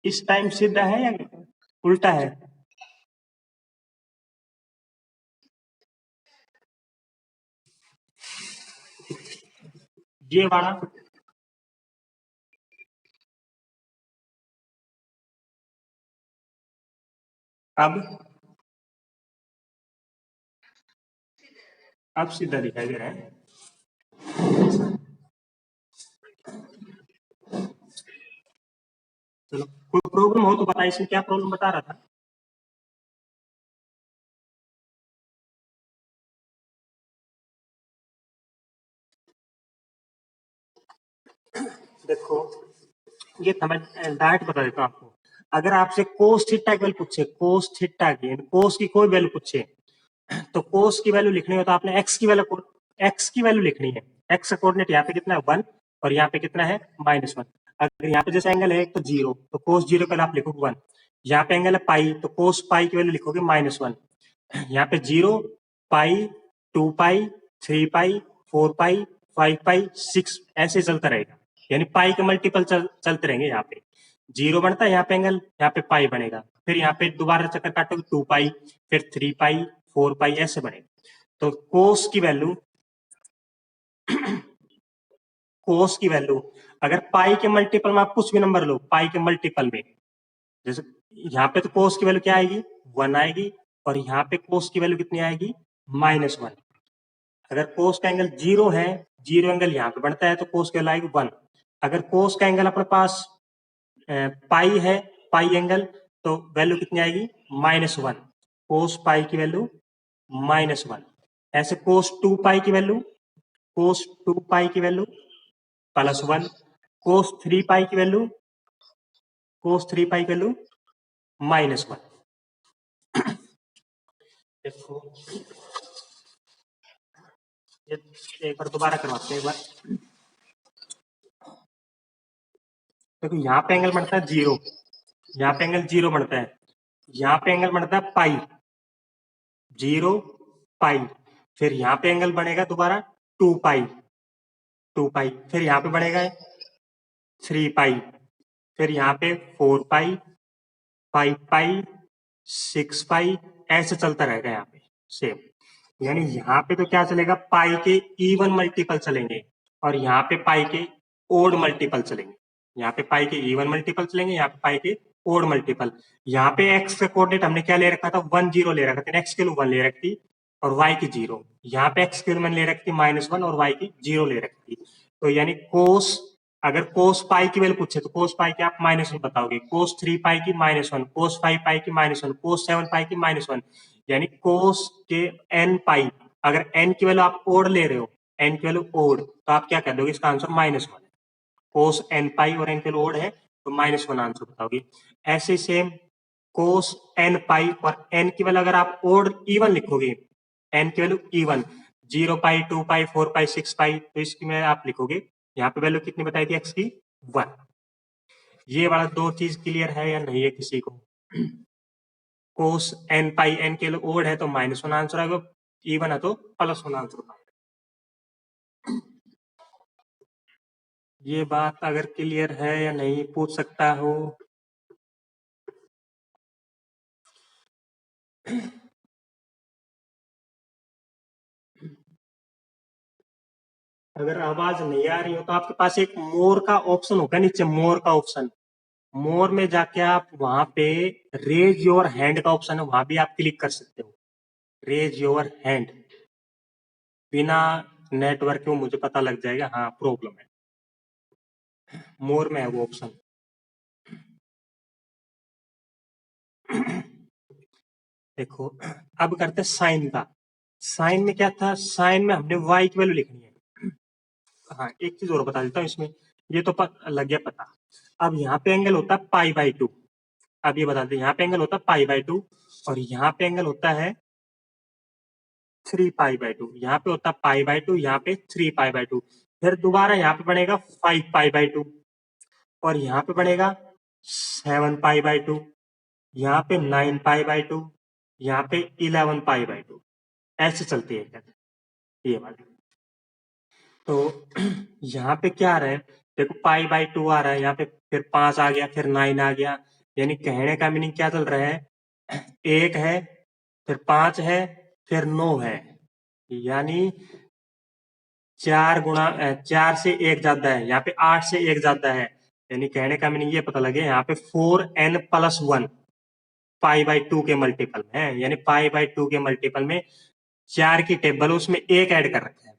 इस टाइम सीधा है या उल्टा है, ये वाला अब सीधा दिखाई दे रहा है। चलो, कोई प्रॉब्लम हो तो बताइए, इसमें क्या प्रॉब्लम बता रहा था। देखो, ये मैं डायरेक्ट बता देता हूँ आपको। अगर आपसे कोस थीटा की वैल्यू पूछे, कोस थीटा की, कोस की कोई वैल्यू पूछे, तो कोस की वैल्यू लिखनी हो तो आपने एक्स की वैल्यू लिखनी है। एक्स का कोऑर्डिनेट यहाँ पे कितना है 1, और यहाँ पे कितना है -1। अगर यहाँ पे जैसे एंगल है एक तो 0, तो कोस 0 का आप लिखोगे 1। यहाँ पे एंगल है पाई, तो कोस पाई की वैल्यू लिखोगे -1। यहाँ पे 0, पाई, 2 पाई, 3 पाई, 4 पाई, 5 पाई, 6, ऐसे चलता रहेगा। यानी पाई के मल्टीपल चलते रहेंगे। यहाँ पे 0 बनता है, यहाँ पे एंगल, यहाँ पे पाई बनेगा, फिर यहाँ पे दोबारा चक्कर काटोगे 2 पाई, फिर 3 पाई, 4 पाई, ऐसे बनेगा। तो कोस की वैल्यू अगर पाई के मल्टीपल में, आप कुछ भी नंबर लो पाई के मल्टीपल में, जैसे यहाँ पे तो कोस की वैल्यू क्या आएगी 1 आएगी, और यहाँ पे कोस की वैल्यू कितनी आएगी -1। अगर कोस का एंगल 0 है, 0 एंगल यहाँ पे बनता है, तो कोस की वैल्यू आएगी 1। अगर कोस का एंगल अपने पास पाई है, पाई एंगल, तो वैल्यू कितनी आएगी -1। कोस पाई की वैल्यू -1। ऐसे कोस 2 पाई की वैल्यू, कोस 2 पाई की वैल्यू +1। कोस 3 पाई की वैल्यू, कोस 3 पाई की वैल्यू -1। देखो, ये एक बार दोबारा करवाते हैं एक बार। देखो, यहाँ पे एंगल बनता है 0, यहाँ पे एंगल 0 बनता है, यहाँ पे एंगल बनता है पाई, 0 पाई, फिर यहाँ पे एंगल बनेगा दोबारा 2 पाई, 2 पाई, फिर यहाँ पे बनेगा 3 पाई, फिर यहाँ पे 4 पाई, 5 पाई, 6 पाई, ऐसे चलता रहेगा यहाँ पे सेम। यानी यहाँ पे तो क्या चलेगा, पाई के इवन मल्टीपल चलेंगे, और यहाँ पे पाई के ओड मल्टीपल चलेंगे। यहाँ पे पाई के इवन मल्टीपल चलेंगे, यहाँ पे पाई के ओड मल्टीपल। यहाँ पे एक्स का कोऑर्डिनेट हमने क्या ले रखा था 1 0 ले रखा था, एक्स के लिए 1 ले रखी थी, और वाई की 0। यहाँ पे एक्स के लिए मैंने ले रखी थी -1, और वाई की 0 ले रखी थी। तो यानी कोस, अगर कोस पाई की वैल्यू पूछे तो कोस पाई की आप -1 बताओगे, कोस 3 पाई की -1, कोस 5 पाई की -1, कोस 7 पाई की -1। यानी कोस के n पाई, अगर n की वैल्यू आप ओड ले रहे हो, n की वैल्यू ओड, तो आप क्या कर दोगे, इसका आंसर -1 है। कोस n पाई और n की वैल्यू ओड है, तो -1 आंसर बताओगे। ऐसे सेम कोस n पाई और n की वैल्यू अगर आप ओड इवन लिखोगे, n की वैल्यू इवन 0 पाई, 2 पाई, 4 पाई, 6 पाई, तो इसकी में आप लिखोगे, यहाँ पे वैल्यू कितनी बताई थी x की 1। ये वाला दो चीज क्लियर है या नहीं है किसी को। कोस n पाई, n के लिए ओड है तो -1 आंसर आएगा, इवन है तो +1 आंसर आएगा। ये बात अगर क्लियर है या नहीं पूछ सकता हो। अगर आवाज नहीं आ रही हो तो आपके पास एक मोर का ऑप्शन होगा नीचे, मोर का ऑप्शन, मोर में जाके आप वहां पे रेज योर हैंड का ऑप्शन है, वहां भी आप क्लिक कर सकते हो। रेज योर हैंड, बिना नेटवर्क के मुझे पता लग जाएगा हाँ प्रॉब्लम है। मोर में है वो ऑप्शन। देखो, अब करते साइन का। साइन में क्या था, साइन में हमने y की वैल्यू लिखनी है। हाँ, एक चीज और बता देता हूँ इसमें, ये तो लग गया पता। अब यहाँ पे एंगल होता है π/2। अब ये बता दें, यहाँ पे एंगल होता है π/2, और यहाँ पे एंगल होता है 3π/2। यहाँ पे होता है π/2, यहाँ पे 3π/2, फिर दोबारा यहाँ पे बनेगा 5π/2, और यहाँ पे बनेगा 7π/2, यहाँ पे 9π/2, यहाँ पे 11π/2, ऐसे चलती है ये वाली। तो यहाँ पे क्या आ रहा है, देखो π/2 आ रहा है, यहाँ पे फिर 5 आ गया, फिर 9 आ गया। यानी कहने का मीनिंग क्या चल रहा है, 1 है, फिर 5 है, फिर 9 है, यानी 4 से 1 ज्यादा है, यहाँ पे 8 से 1 ज्यादा है। यानी कहने का मीनिंग ये पता लगे, यहाँ पे 4n + 1, पाई बाई 2 के मल्टीपल में है, यानी पाई बाई 2 के मल्टीपल में 4 की टेबल उसमें 1 ऐड कर रखा है।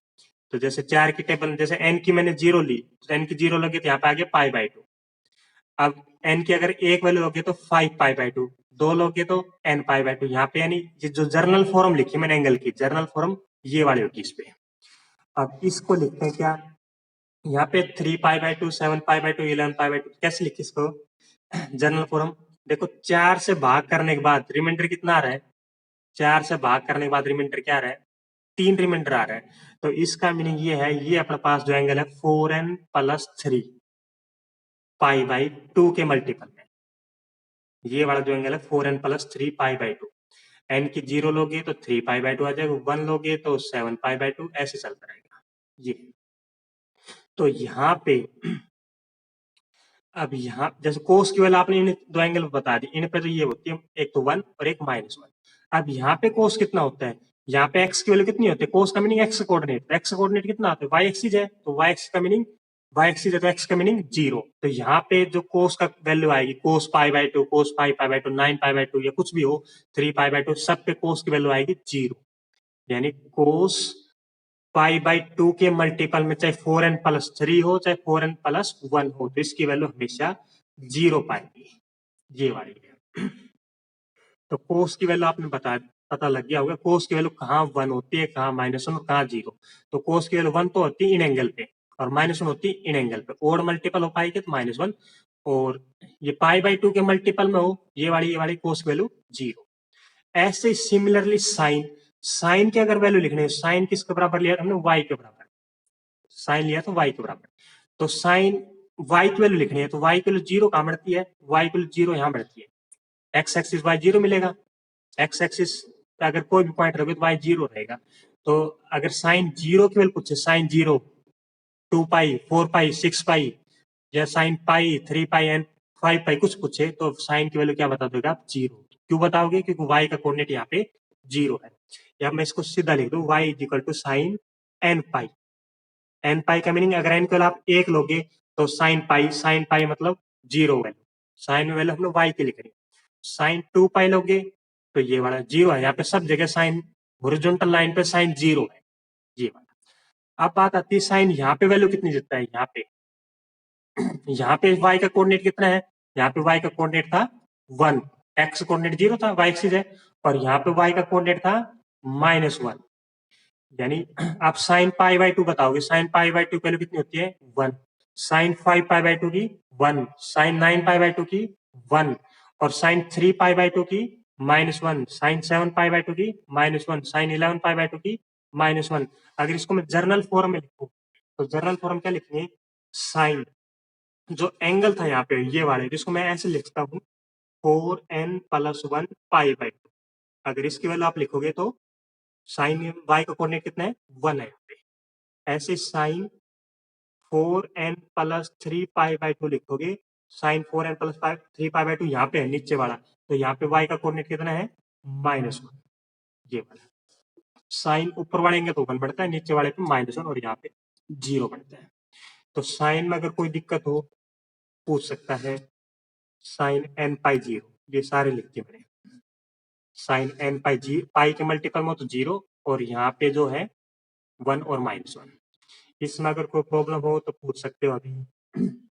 तो जैसे 4 की टेबल, जैसे n की मैंने 0 ली, तो n की 0 लगी तो यहाँ पे आ गया पाई बाई 2। अब n की अगर एक वैल्यू लोगे तो 5 पाई बाई 2, 2 लोगे तो n पाई बाई 2। यहाँ पे यानी ये जो जर्नल फॉर्म लिखी मैंने एंगल की, जर्नल फॉर्म ये वाली होगी इस पे। अब इसको लिखते हैं क्या, यहाँ पे 3 पाई by 2, 7 pi by 2, 11 pi by 2, कैसे लिखे इसको जर्नल फॉर्म। देखो 4 से भाग करने के बाद रिमाइंडर कितना आ रहा है, 4 से भाग करने के बाद रिमाइंडर क्या आ रहा है, 3 रिमाइंडर आ रहा है। तो इसका मीनिंग ये है, ये अपने पास जो एंगल है 4n प्लस 3 पाई बाई 2 के मल्टीपल में, ये वाला जो एंगल है 4n plus 3 pi by 2। n की 0 लोगे तो 3 पाई बाई 2 आ जाएगा, 1 लोगे तो 7 पाई बाई 2, ऐसे चलता रहेगा ये। तो यहाँ पे अब यहाँ जैसे कोस की वैल्यू आपने इन दो एंगल बता दी, इन पे तो ये होती है, एक तो 1 और एक -1। अब यहाँ पे कोस कितना होता है, यहाँ पे x की वैल्यू कितनी होती है, कोस का meaning x coordinate, x coordinate कितना आता है, y एक्सिस है, तो y एक्सिस का मीनिंग y एक्सिस है तो x का मीनिंग 0। तो यहाँ पे जो कोस का वैल्यू आएगी, cos pi by 2, cos pi pi by 2, 9 pi by 2 या कुछ भी हो, 3 पाई बाई 2, सब पे कोस की वैल्यू आएगी 0। यानी कोस पाई बाई 2 के मल्टीपल में चाहे 4n प्लस 3 हो चाहे 4n प्लस 1 हो, तो इसकी वैल्यू हमेशा 0 पाएगी, ये वाली है। तो कोस की वैल्यू आपने पता लग गया होगा, कोस की वैल्यू कहाँ 1 होती है, कहाँ -1 और कहाँ 0। तो कोस की वैल्यू 1 तो होती है इन एंगल पे और -1 होती है इन एंगल पे। ओड मल्टीपल हो पाएगी तो -1, और ये पाई बाई 2 के मल्टीपल में हो, ये वाली कोस की वैल्यू 0। ऐसे सिमिलरली साइन, साइन की अगर वैल्यू लिखनी है, साइन किसके बराबर लिया हमने, y के बराबर, साइन लिया तो y के बराबर। तो साइन y की वैल्यू लिखनी है तो y की वैल्यू 0 कहाँ बढ़ती है, y की वैल्यू 0 यहाँ बढ़ती है, x एक्सिस y 0 मिलेगा, x एक्सिस पे अगर कोई भी पॉइंट रहोगे तो y 0 रहेगा। तो अगर साइन 0 की वैल्यू पूछे, साइन 0, 2 पाई, 4 पाई, 6 पाई या साइन पाई, 3 पाई एंड 5 पाई कुछ पूछे, तो साइन की वैल्यू क्या बता दोगे आप, 0। क्यों बताओगे, क्योंकि y का कोऑर्डिनेट यहाँ पे 0 है। या मैं इसको सीधा लिख दूं, y is equal to sine n pi. n pi का मीनिंग अगर n को आप 1 लोगे तो साइन पाई मतलब 0 वैल्यू, साइन वैल्यू हम लोग y की लिख रहे हैं। साइन 2 पाई लोगे तो ये वाला 0 है, यहाँ पे सब जगह साइन हॉरिजॉन्टल लाइन पे साइन 0 है, ये वाला। अब बात आती है साइन यहाँ पे वैल्यू कितनी देता है, यहाँ पे y का कोऑर्डिनेट कितना है, यहाँ पे y का कोऑर्डिनेट था 1, x कोऑर्डिनेट 0 था, y एक्सिस है, और यहाँ पे y का कोऑर्डिनेट था -1। यानी आप साइन पाई बाई 2 बताओगे, साइन पाई बाई 2 की वैल्यू कितनी होती है 1, साइन 5 पाई बाई 2 की 1, साइन 9 पाई बाई 2 की 1, और साइन 3 पाई बाई 2 की -1, साइन 7 पाई बाई 2 की -1, साइन 11 पाई बाई 2 की -1। अगर इसको मैं जर्नल फॉर्म में लिखूं तो जर्नल फॉर्म क्या लिखेंगे, साइन जो एंगल था यहाँ पे ये वाले, जिसको मैं ऐसे लिखता हूँ 4n प्लस 1 पाई बाई 2। अगर इसकी वैल्यू आप लिखोगे तो साइन y का कोऑर्डिनेट कितना है 1 है यहाँ पे। ऐसे sign 4n plus 3 pi by 2 लिखोगे, sign 4n plus 3 pi by 2 यहाँ पे है नीचे वाला, तो यहाँ पे y का कोऑर्डिनेट कितना है -1, ये वाला। साइन ऊपर वाले एंगल तो 1 बढ़ता है, नीचे वाले पे -1 और यहाँ पे 0 बढ़ता है। तो साइन में अगर कोई दिक्कत हो पूछ सकता है, साइन n पाई 0, ये सारे लिख दिए मैंने, साइन n पाई पाई के मल्टीपल में तो 0, और यहाँ पे जो है 1 और -1। इसमें अगर कोई प्रॉब्लम हो तो पूछ सकते हो अभी।